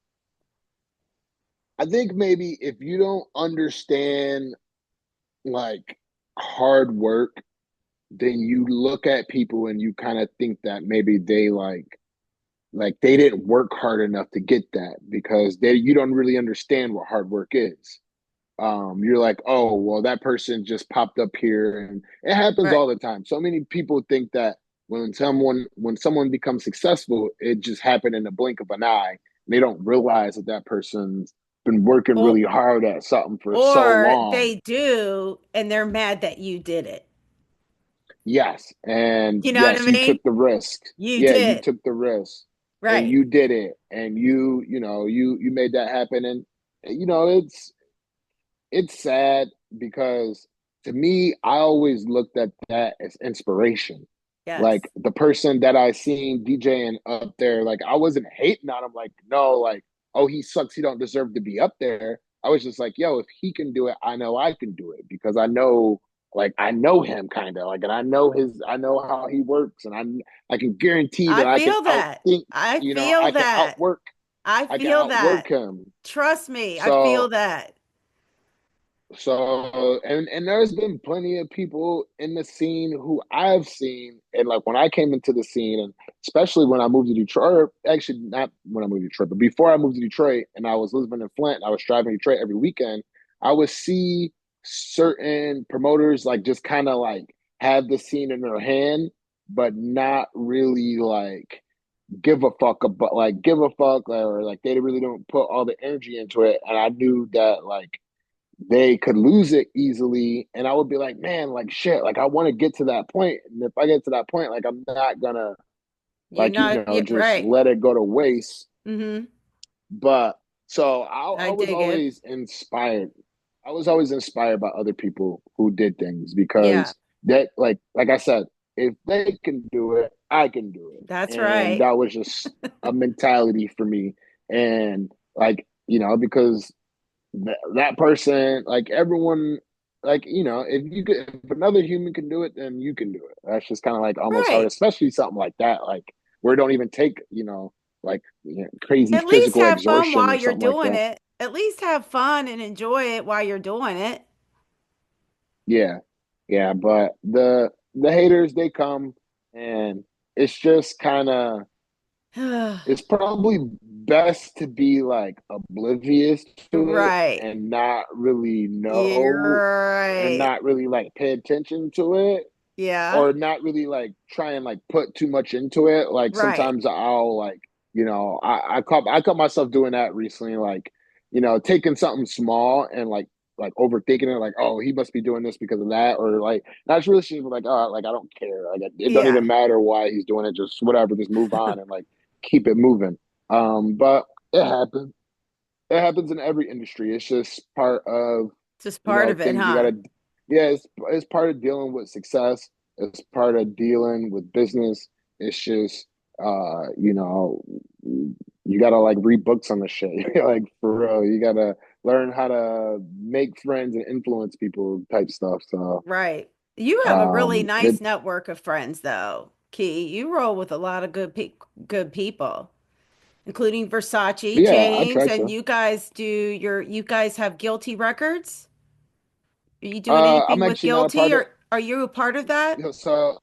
I think maybe if you don't understand like hard work, then you look at people and you kind of think that maybe they like they didn't work hard enough to get that, because they you don't really understand what hard work is. You're like, oh well, that person just popped up here, and it happens Right. all the time. So many people think that when someone becomes successful, it just happened in the blink of an eye. They don't realize that that person's been working Or really hard at something for so or long. they do and they're mad that you did it. Yes, and You know what I yes, you mean? took the risk. You Yeah, you did. took the risk, and Right. you did it, and you made that happen, and it's sad, because to me, I always looked at that as inspiration. Yes. Like the person that I seen DJing up there, like I wasn't hating on him, like, no, like, oh, he sucks, he don't deserve to be up there. I was just like, yo, if he can do it, I know I can do it, because I know him kind of like, and I know how he works, and I can guarantee I that I can feel that. outthink, I feel I can that. I I can feel outwork that. him. Trust me. I feel So that. and there's been plenty of people in the scene who I've seen, and like when I came into the scene, and especially when I moved to Detroit, or actually not when I moved to Detroit, but before I moved to Detroit and I was living in Flint, I was driving to Detroit every weekend. I would see certain promoters like just kind of like have the scene in their hand, but not really like give a fuck about like give a fuck, or like they really don't put all the energy into it. And I knew that like they could lose it easily, and I would be like, man, like shit, like I want to get to that point, and if I get to that point, like I'm not gonna You're like not, yeah, just right. let it go to waste. Mm-hmm. But so I I was dig it. always inspired. I was always inspired by other people who did things, Yeah, because that like I said, if they can do it, I can do it. that's And right. that was just a mentality for me. And like, because that person, like everyone, like if you could, if another human can do it, then you can do it. That's just kind of like almost hard, Right. especially something like that, like where it don't even take like crazy At least physical have fun exertion while or you're something like doing that. it. At least have fun and enjoy it while you're doing it. Yeah, yeah, but the haters, they come, and it's just kind of it's probably best to be like oblivious to it Right. and not really know You're and right. not really like pay attention to it Yeah. or not really like try and like put too much into it. Like Right. sometimes I'll like, I caught myself doing that recently, like, taking something small and like overthinking it, like, oh, he must be doing this because of that, or like that's really just like, oh, like I don't care, like it doesn't Yeah. even matter why he's doing it, just whatever, just move on and like keep it moving. But it happens. It happens in every industry. It's just part of Just part of it, things you huh? gotta, yeah, it's part of dealing with success. It's part of dealing with business. It's just you gotta like read books on the shit. Like for real. You gotta learn how to make friends and influence people type stuff. So Right. You have a really it nice network of friends, though, Key. You roll with a lot of good people, including Versace, yeah, I James, try and to. you guys have Guilty Records? Are you doing I'm anything with actually not a Guilty, part of or are you a part of that so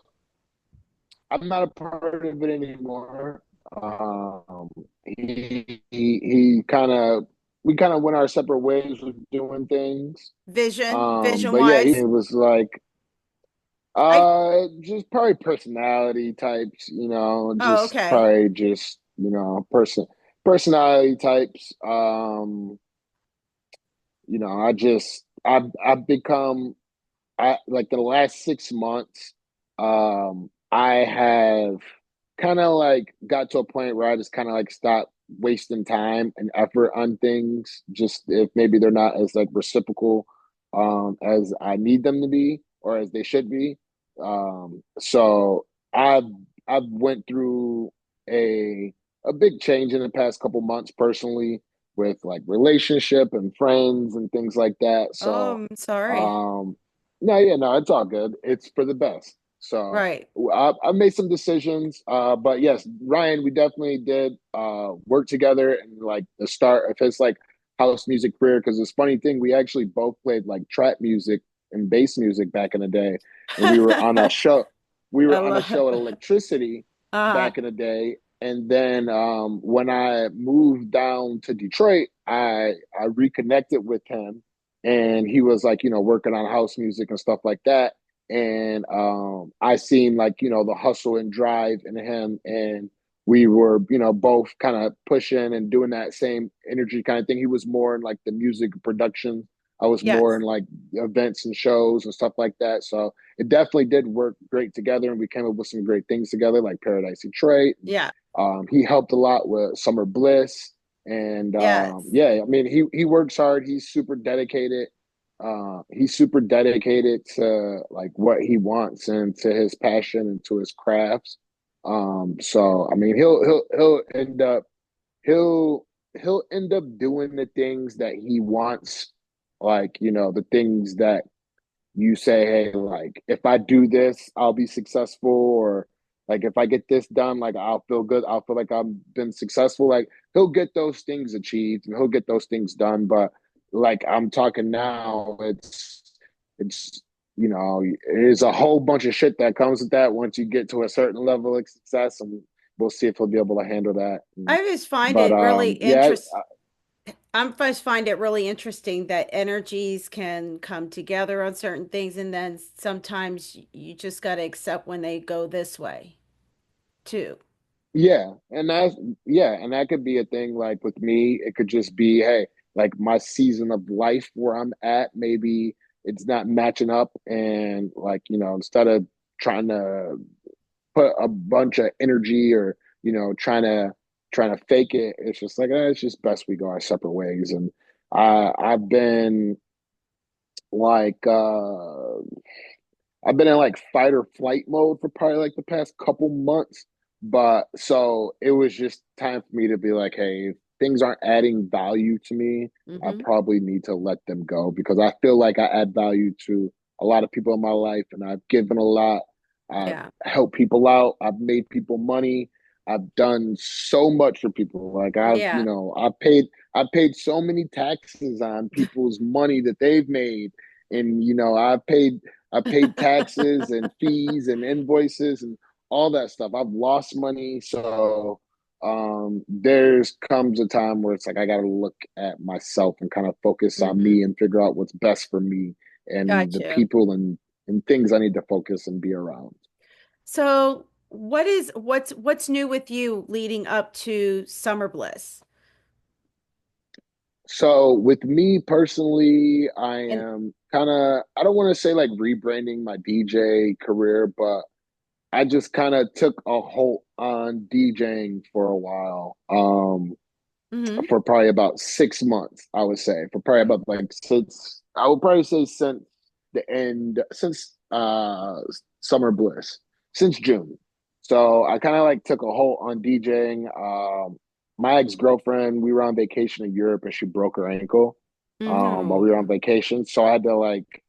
I'm not a part of it anymore. Um, he kind of we kind of went our separate ways with doing things. vision But yeah, wise? it was like I just probably personality types, Oh, just okay. probably just personality types. I've become I like the last 6 months, I have kind of like got to a point where I just kind of like stopped wasting time and effort on things, just if maybe they're not as like reciprocal as I need them to be or as they should be. So I've I've went through a a big change in the past couple months personally with like relationship and friends and things like that. Oh, So I'm sorry. um no, yeah, no, it's all good. It's for the best. So Right. I made some decisions, but yes, Ryan, we definitely did work together and like the start of his like house music career. Because this funny thing, we actually both played like trap music and bass music back in the day, and we were on a show. We I were on a love. show at Electricity Uh-huh. back in the day, and then when I moved down to Detroit, I reconnected with him, and he was like, working on house music and stuff like that. And I seen like, the hustle and drive in him, and we were, both kind of pushing and doing that same energy kind of thing. He was more in like the music production. I was more in Yes. like events and shows and stuff like that. So it definitely did work great together, and we came up with some great things together, like Paradise Detroit. And, Yeah. he helped a lot with Summer Bliss, and Yes. yeah, I mean, he works hard. He's super dedicated. He's super dedicated to like what he wants and to his passion and to his crafts. So I mean, he'll he'll end up doing the things that he wants, like the things that you say, hey, like if I do this, I'll be successful, or like if I get this done, like I'll feel good. I'll feel like I've been successful. Like he'll get those things achieved and he'll get those things done. But like I'm talking now, it's there's a whole bunch of shit that comes with that once you get to a certain level of success, and we'll see if he'll be able to handle that. I just find But it really yeah, I just find it really interesting that energies can come together on certain things, and then sometimes you just got to accept when they go this way too. Yeah, and that could be a thing. Like with me, it could just be, hey, like my season of life where I'm at, maybe it's not matching up, and like instead of trying to put a bunch of energy or trying to fake it, it's just like it's just best we go our separate ways. And I've been like I've been in like fight or flight mode for probably like the past couple months. But so it was just time for me to be like, hey, if things aren't adding value to me, I Hmm. probably need to let them go, because I feel like I add value to a lot of people in my life, and I've given a lot. I've Yeah. helped people out. I've made people money. I've done so much for people. Like Yeah. I paid so many taxes on people's money that they've made. And I paid taxes and fees and invoices and all that stuff. I've lost money, so there's comes a time where it's like I got to look at myself and kind of focus on Hmm. me and figure out what's best for me and Got the you. people and things I need to focus and be around. So, what's new with you leading up to Summer Bliss? So with me personally, I And am kind of I don't want to say like rebranding my DJ career, but I just kind of took a halt on DJing for a while. hmm For probably about 6 months, I would say. For probably about like since I would probably say since the end since Summer Bliss, since June. So I kind of like took a halt on DJing. My ex-girlfriend, we were on vacation in Europe and she broke her ankle while we were on hmm vacation. So I had to like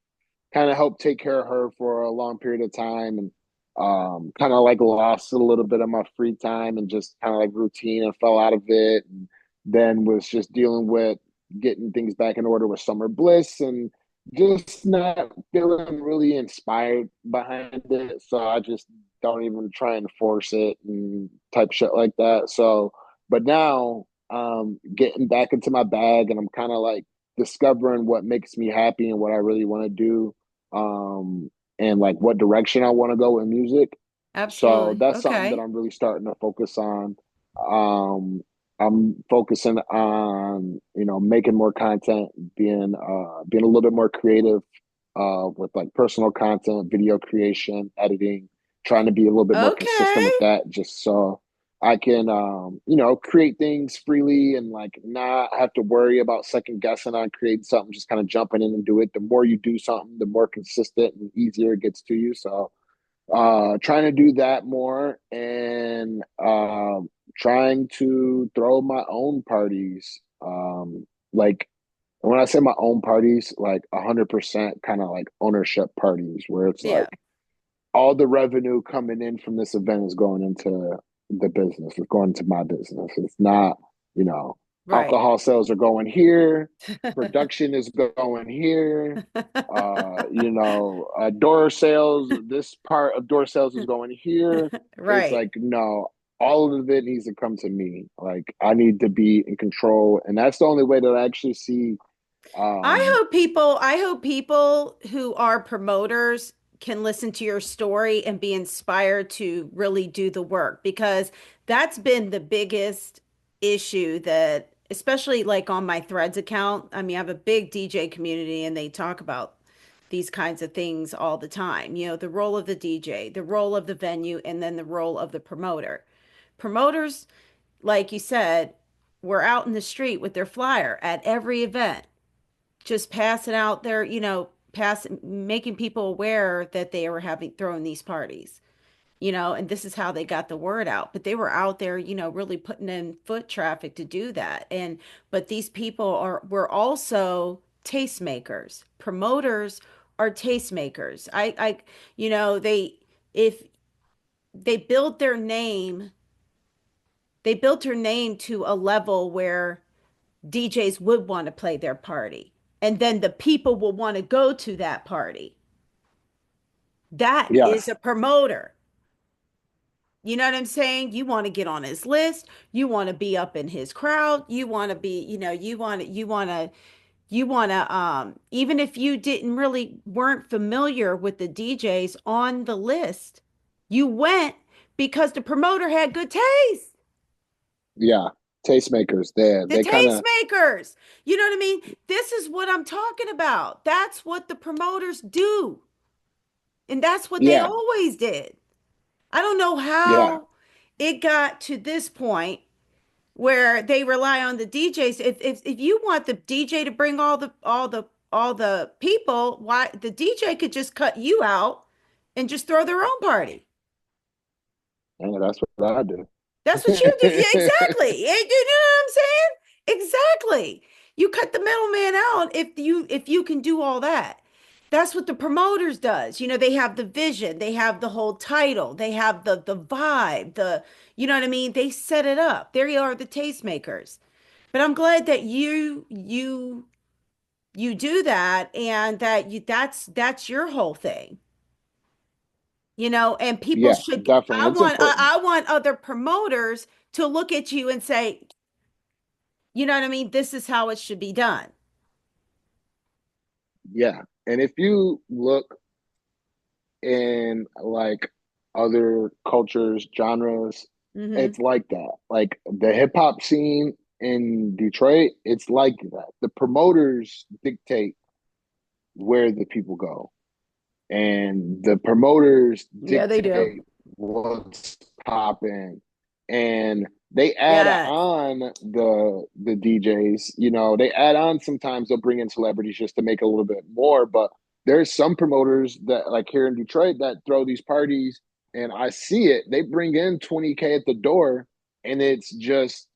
kind of helped take care of her for a long period of time and kind of like lost a little bit of my free time and just kind of like routine and fell out of it and then was just dealing with getting things back in order with Summer Bliss and just not feeling really inspired behind it, so I just don't even try and force it and type shit like that. So but now getting back into my bag and I'm kind of like discovering what makes me happy and what I really want to do, um, and like what direction I want to go in music. So Absolutely. that's something that Okay. I'm really starting to focus on. Um, I'm focusing on making more content, being a little bit more creative with like personal content, video creation, editing, trying to be a little bit more consistent Okay. with that, just so I can create things freely and like not have to worry about second guessing on creating something, just kind of jumping in and do it. The more you do something, the more consistent and easier it gets to you. So trying to do that more and trying to throw my own parties. Like when I say my own parties, like 100% kind of like ownership parties where it's Yeah. like all the revenue coming in from this event is going into the business. It's going to my business. It's not, you know, Right. alcohol sales are going here, production is going here. Door sales. This part of door sales is going here. It's Right. like no, all of it needs to come to me. Like I need to be in control, and that's the only way that I actually see. Um, I hope people who are promoters can listen to your story and be inspired to really do the work because that's been the biggest issue that especially like on my Threads account. I mean, I have a big DJ community and they talk about these kinds of things all the time. You know, the role of the DJ, the role of the venue, and then the role of the promoter. Promoters, like you said, were out in the street with their flyer at every event just passing out their, making people aware that they were having throwing these parties, and this is how they got the word out. But they were out there, really putting in foot traffic to do that. But these people were also tastemakers. Promoters are tastemakers. If they build their name, they built their name to a level where DJs would want to play their party. And then the people will want to go to that party. That is yes, a promoter. You know what I'm saying? You want to get on his list. You want to be up in his crowd. You want to be, even if you didn't really weren't familiar with the DJs on the list, you went because the promoter had good taste. yeah, tastemakers. They The they kind of tastemakers. You know what I mean? This is what I'm talking about. That's what the promoters do. And that's what they yeah, always did. I don't know yeah, how it got to this point where they rely on the DJs. If you want the DJ to bring all the people, why the DJ could just cut you out and just throw their own party. and that's what I do. That's what you do. Yeah, exactly. You know what I'm saying? Exactly. You cut the middleman out if you can do all that. That's what the promoters does. They have the vision, they have the whole title, they have the vibe, you know what I mean? They set it up. There you are, the tastemakers. But I'm glad that you do that and that that's your whole thing. and people Yeah, should, definitely. It's important. I want other promoters to look at you and say, you know what I mean? This is how it should be done. Yeah. And if you look in like other cultures, genres, Mm-hmm. it's like that. Like the hip hop scene in Detroit, it's like that. The promoters dictate where the people go, and the promoters Yeah, they do. dictate what's popping, and they add Yes. on the DJs. They add on, sometimes they'll bring in celebrities just to make a little bit more, but there's some promoters that, like here in Detroit, that throw these parties, and I see it. They bring in 20K at the door, and it's just,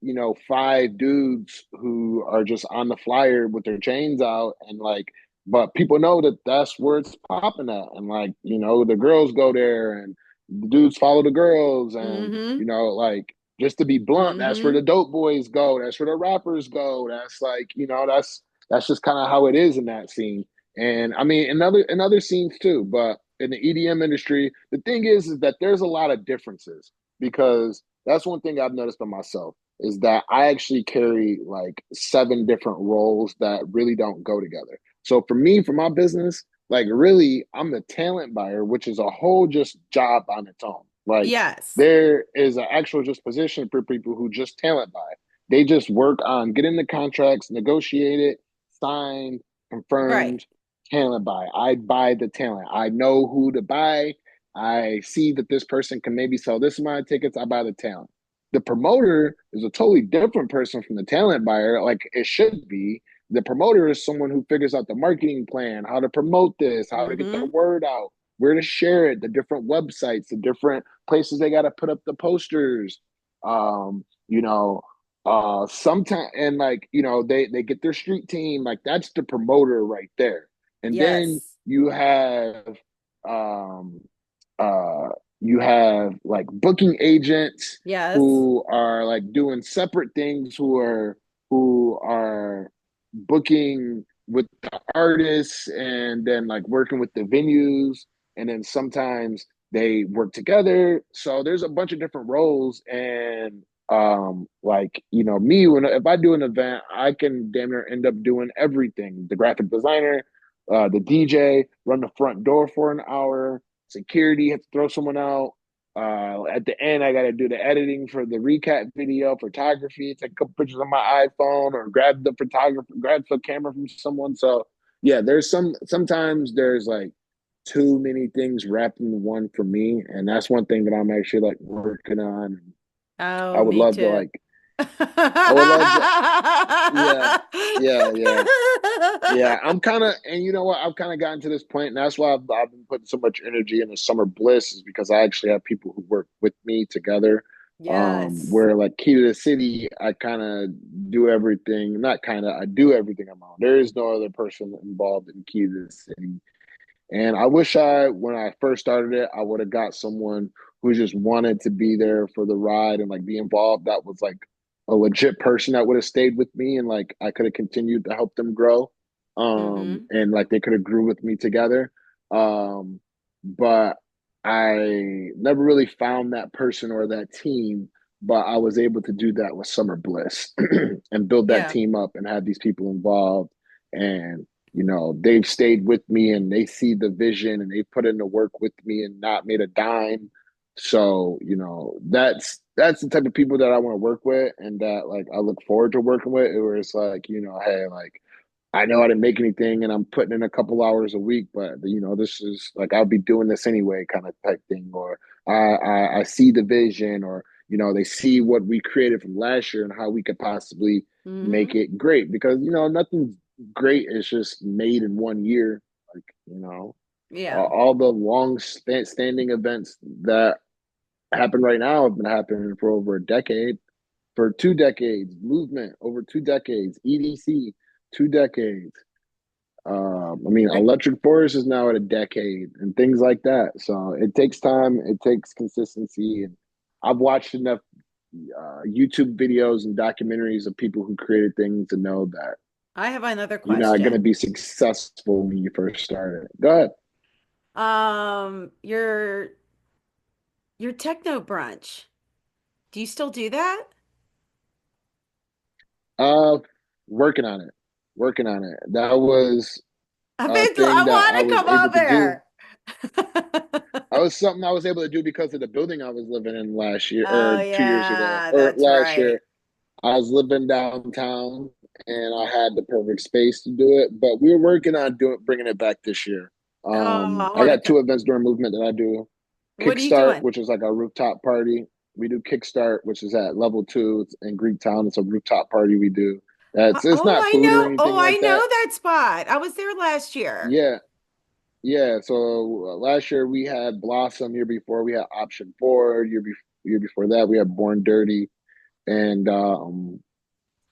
five dudes who are just on the flyer with their chains out, and like, but people know that that's where it's popping at, and like, the girls go there, and the dudes follow the girls, and Mm-hmm. like, just to be blunt, that's where Mm-hmm. the dope boys go, that's where the rappers go, that's like, that's just kind of how it is in that scene. And I mean, in other scenes too, but in the EDM industry, the thing is that there's a lot of differences, because that's one thing I've noticed by myself, is that I actually carry like seven different roles that really don't go together. So for me, for my business, like really, I'm the talent buyer, which is a whole just job on its own. Like Yes. there is an actual just position for people who just talent buy. They just work on getting the contracts, negotiate it, signed, Right. confirmed, talent buy. I buy the talent. I know who to buy. I see that this person can maybe sell this amount of tickets. I buy the talent. The promoter is a totally different person from the talent buyer, like it should be. The promoter is someone who figures out the marketing plan, how to promote this, how to get the Mm-hmm. word out, where to share it, the different websites, the different places they got to put up the posters. Um, you know, sometimes, and like, they get their street team, like that's the promoter right there. And then Yes. um uh you have like booking agents Yes. who are like doing separate things, who are booking with the artists, and then like working with the venues, and then sometimes they work together. So there's a bunch of different roles, and like, me, when if I do an event, I can damn near end up doing everything: the graphic designer, the DJ, run the front door for an hour, security, have to throw someone out. At the end, I got to do the editing for the recap video, photography, take a couple pictures on my iPhone, or grab the camera from someone. So yeah, sometimes there's like too many things wrapped in one for me, and that's one thing that I'm actually like working on. I Oh, would me love to too. like, I would love to, yeah, yeah, yeah. Yeah, I'm kind of, and you know what? I've kind of gotten to this point, and that's why I've been putting so much energy into Summer Bliss, is because I actually have people who work with me together. Yes. Where like Key to the City, I kind of do everything, not kind of, I do everything on my own. There is no other person involved in Key to the City. And I wish when I first started it, I would have got someone who just wanted to be there for the ride and like be involved. That was like a legit person that would have stayed with me, and like I could have continued to help them grow. Mm-hmm. And like they could have grew with me together. Um, but I never really found that person or that team. But I was able to do that with Summer Bliss and build that Yeah. team up and have these people involved. And they've stayed with me, and they see the vision, and they put in the work with me and not made a dime. So, that's the type of people that I want to work with, and that like I look forward to working with, where it's like, hey, like I know I didn't make anything, and I'm putting in a couple hours a week, but this is like I'll be doing this anyway, kind of type thing. Or I see the vision, or they see what we created from last year and how we could possibly Mm-hmm. make it great, because nothing great is just made in one year. Like Yeah. all the long standing events that happen right now have been happening for over a decade, for 2 decades, movement over 2 decades, EDC 2 decades. I mean, Like, Electric Forest is now at a decade, and things like that. So it takes time, it takes consistency, and I've watched enough YouTube videos and documentaries of people who created things to know that I have another you're not going to question. be successful when you first started. Go ahead. You're Your techno brunch. Do you still do that? Uh, working on it, working on it. That was a I thing that I want to was come able up to do. there. I was something I was able to do because of the building I was living in last year Oh or 2 years ago yeah, or that's last year. right. I was living downtown and I had the perfect space to do it, but we were working on doing bringing it back this year. Oh, I I want to got come. two events during movement that I do. What are you Kickstart, doing? which is like a rooftop party. We do Kickstart, which is at level two. It's in Greektown. It's a rooftop party we do. It's Oh, not I food or know. anything Oh, I like know that. that spot. I was there last year. Yeah, yeah. So last year we had Blossom. Year before we had Option Four. Year before that we had Born Dirty. And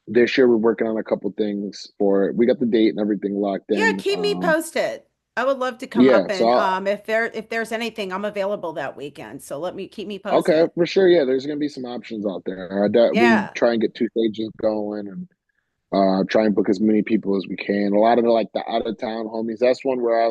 this year we're working on a couple things for it. We got the date and everything locked Yeah, in. keep me posted. I would love to come up Yeah. So and if there's anything, I'm available that weekend. So let me keep me okay, posted. for sure. Yeah, there's gonna be some options out there. We Yeah. try and get two stages going and try and book as many people as we can. A lot of the out of town homies. That's one where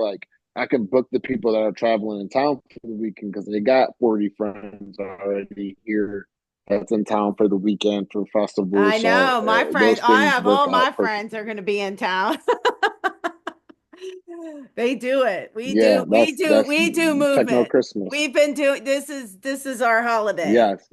I can book the people that are traveling in town for the weekend because they got 40 friends already here that's in town for the weekend for festivals. I So know. My friend, those I things have work all out my friends perfectly. are going to be in town. They do it. Yeah, that's We do techno movement. Christmas. We've been doing this is our holiday. Yes,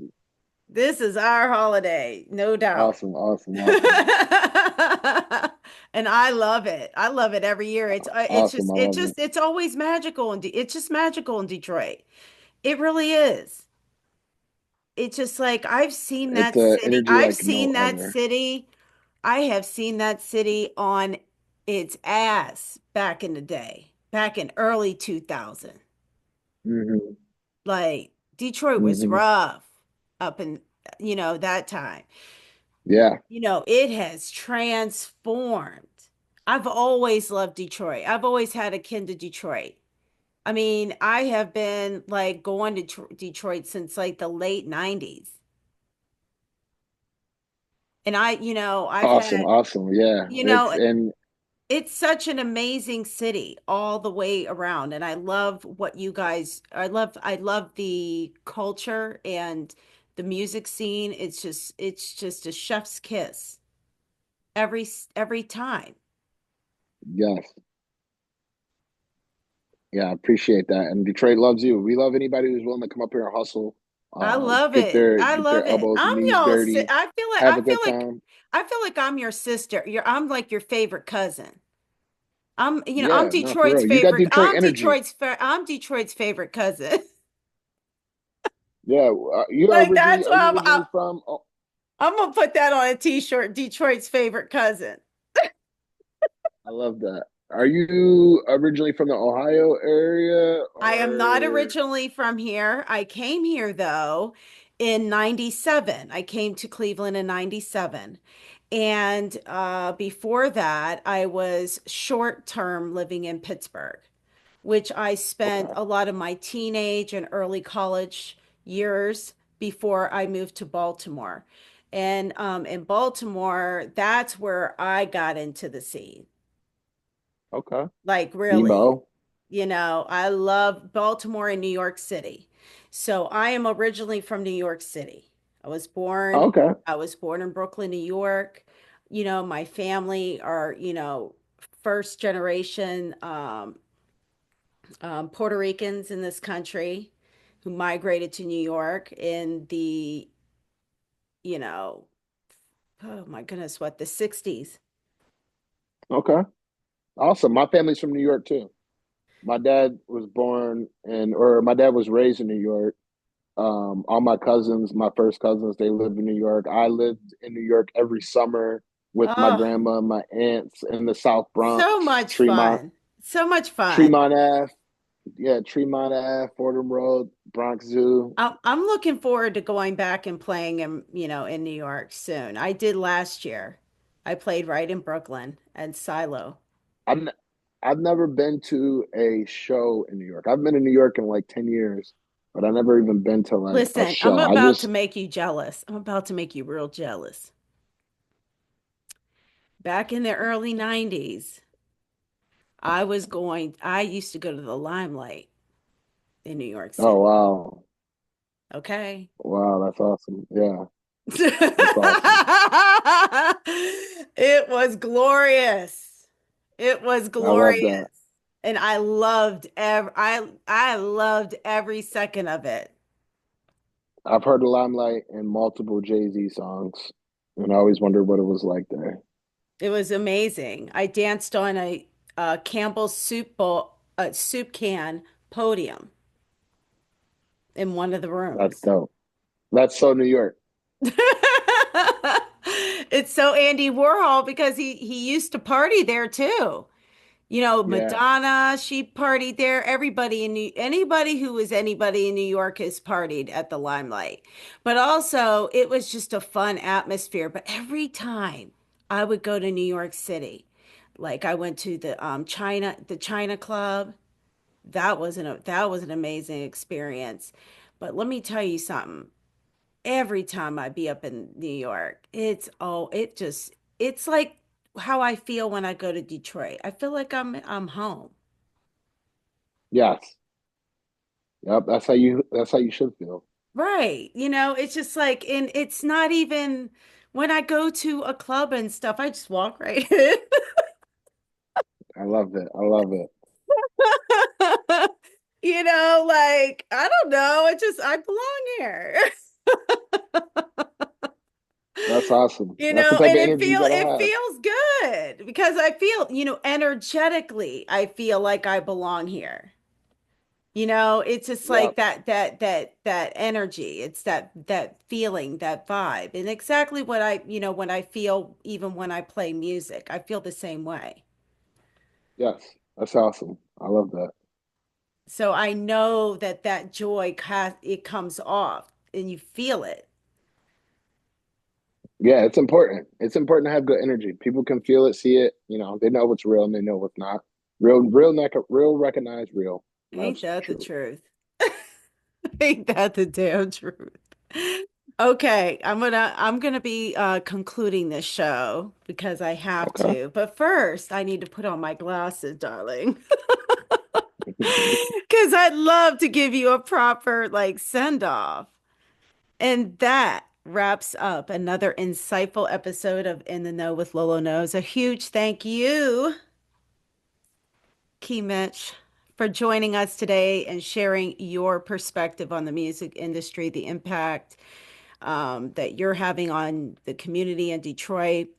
This is our holiday, no doubt. awesome, awesome, awesome, And I love it. I love it every year. awesome. I love it. It's always magical it's just magical in Detroit. It really is. It's just like I've seen It's that a city. energy I've like no seen that other. city. I have seen that city on its ass back in the day, back in early 2000. Hmm. Like Detroit was Hmm. rough up in, that time. Yeah, It has transformed. I've always loved Detroit. I've always had a kin to Detroit. I mean, I have been like going to Detroit since like the late 90s. And I've awesome, had, awesome. Yeah, you it's know, and it's such an amazing city all the way around. And I love what you guys, I love the culture and the music scene. It's just a chef's kiss every time. yes, yeah, I appreciate that. And Detroit loves you. We love anybody who's willing to come up here and hustle, I love it. I get their love it. elbows and knees dirty, have a good time. I feel like I'm your sister. I'm like your favorite cousin. I'm Yeah, no, for real. You got Detroit energy. I'm Detroit's favorite cousin. Yeah, Like that's are you why originally from? Oh, I'm gonna put that on a t-shirt, Detroit's favorite cousin. I love that. Are you originally from the Ohio area I am not or? originally from here. I came here though in 97. I came to Cleveland in 97. And before that, I was short term living in Pittsburgh, which I spent Okay, a lot of my teenage and early college years before I moved to Baltimore. And in Baltimore, that's where I got into the scene. okay. Like, really, Emo. I love Baltimore and New York City. So I am originally from New York City. Okay, I was born in Brooklyn, New York. My family are, first generation Puerto Ricans in this country who migrated to New York in the, you know, oh my goodness, what, the 60s. okay. Awesome. My family's from New York too. My dad was raised in New York. All my cousins, my first cousins, they live in New York. I lived in New York every summer with my Oh, grandma and my aunts in the South so Bronx, much fun. So much fun. Tremont Ave, yeah, Tremont Ave, Fordham Road, Bronx Zoo. I'm looking forward to going back and playing in New York soon. I did last year. I played right in Brooklyn and Silo. I've n- I've never been to a show in New York. I've been in New York in like 10 years, but I never even been to like a Listen, I'm show. about to make you jealous. I'm about to make you real jealous. Back in the early 90s, I used to go to the Limelight in New York Oh City. wow. Okay. Wow, that's awesome. Yeah, that's awesome. It was glorious. It was I love glorious. that. And I loved every second of it. I've heard the Limelight in multiple Jay-Z songs, and I always wondered what it was like there. It was amazing. I danced on a Campbell's soup can podium in one of the That's rooms. dope. That's so New York. It's so Andy Warhol because he used to party there too. You know, Yeah. Madonna, she partied there. Anybody who was anybody in New York has partied at the Limelight. But also, it was just a fun atmosphere. But every time I would go to New York City, like I went to the China Club, that was an amazing experience. But let me tell you something. Every time I be up in New York, it's like how I feel when I go to Detroit. I feel like I'm home. Yes. Yep. That's how you should feel. Right. You know, it's just like, and it's not even when I go to a club and stuff, I just walk right in. I love it. I love it. You know, like, I don't know. I belong here. That's awesome. You That's the know, type and of energy you gotta it have. feels good because I feel, energetically, I feel like I belong here. You know, it's just like Yep. that energy. It's that feeling, that vibe. And exactly what when I feel even when I play music, I feel the same way. Yes. That's awesome. I love that. So I know that joy it comes off and you feel it. Yeah, it's important. It's important to have good energy. People can feel it, see it. They know what's real and they know what's not. Real, recognize real. Ain't That's that the true. truth? Ain't that the damn truth? Okay, I'm gonna be concluding this show because I have Okay. to. But first, I need to put on my glasses, darling. Because I'd love to give you a proper like send off. And that wraps up another insightful episode of In the Know with Lolo Knows. A huge thank you, Key Mitch, for joining us today and sharing your perspective on the music industry, the impact that you're having on the community in Detroit.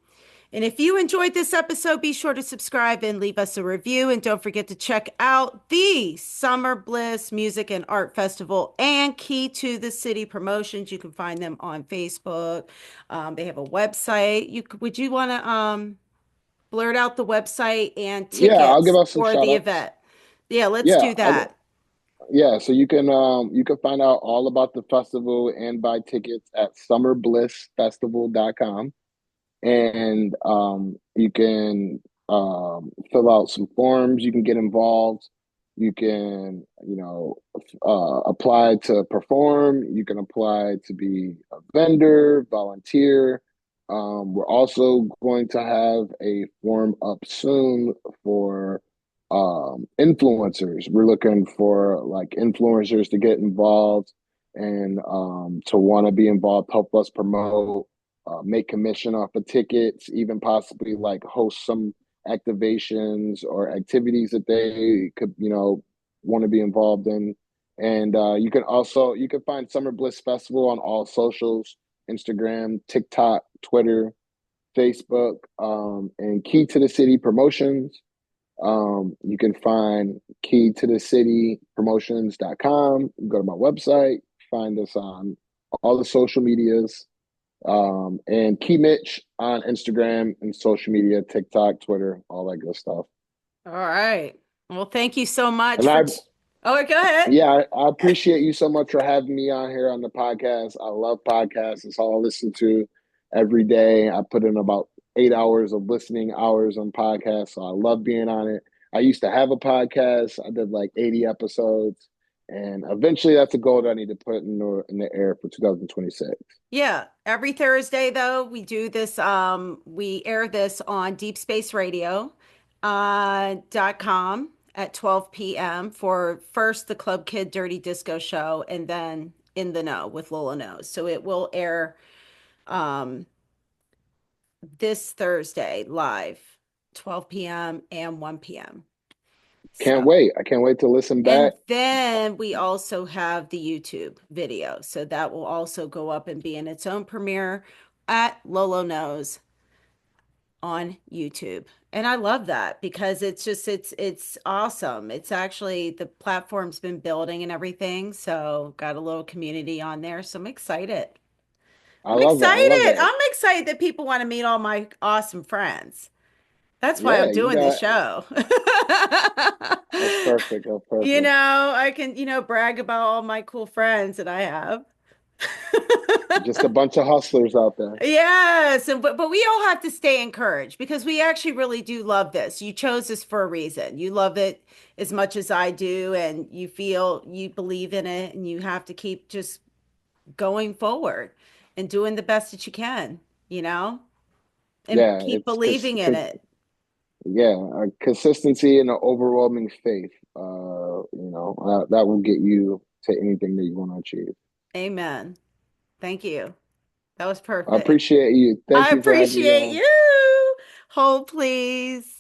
And if you enjoyed this episode, be sure to subscribe and leave us a review. And don't forget to check out the Summer Bliss Music and Art Festival and Key to the City promotions. You can find them on Facebook. They have a website. Would you want to blurt out the website and Yeah, I'll give tickets out some for shout the outs. event? Yeah, let's Yeah, do that. yeah, so you can find out all about the festival and buy tickets at summerblissfestival.com. And you can fill out some forms. You can get involved. You can, apply to perform. You can apply to be a vendor, volunteer. We're also going to have a form up soon for influencers. We're looking for like influencers to get involved and to want to be involved, help us promote, make commission off of tickets, even possibly like host some activations or activities that they could, want to be involved in. And you can find Summer Bliss Festival on all socials: Instagram, TikTok, Twitter, Facebook, and Key to the City Promotions. You can find Key to the City Promotions.com. Go to my website, find us on all the social medias, and Key Mitch on Instagram and social media, TikTok, Twitter, all that good stuff. All right. Well, thank you so much And for. Oh, go ahead. yeah, I appreciate you so much for having me on here on the podcast. I love podcasts. It's all I listen to every day. I put in about 8 hours of listening hours on podcasts. So I love being on it. I used to have a podcast. I did like 80 episodes. And eventually that's a goal that I need to put in the air for 2026. Yeah, every Thursday though, we air this on Deep Space Radio .com at 12 p.m. for first the Club Kid Dirty Disco show and then In the Know with Lolo Knows. So it will air um, this Thursday live, 12 p.m. and 1 p.m. Can't So, wait. I can't wait to listen and back. then we also have the YouTube video. So that will also go up and be in its own premiere at Lolo Knows on YouTube. And I love that because it's awesome. It's actually the platform's been building and everything. So got a little community on there. So I'm excited. I I'm love it. I love excited. it. I'm excited that people want to meet all my awesome friends. That's why I'm Yeah, you doing this got show. that's perfect. That's You perfect. know, I can, brag about all my cool friends that I have. Just a bunch of hustlers out there. Yes, and but we all have to stay encouraged because we actually really do love this. You chose this for a reason. You love it as much as I do, and you feel you believe in it, and you have to keep just going forward and doing the best that you can, you know, and Yeah, keep believing in it. yeah, consistency and an overwhelming faith. That will get you to anything that you want to achieve. Amen. Thank you. That was I perfect. appreciate you. Thank I you for having me appreciate on. you. Hold, please.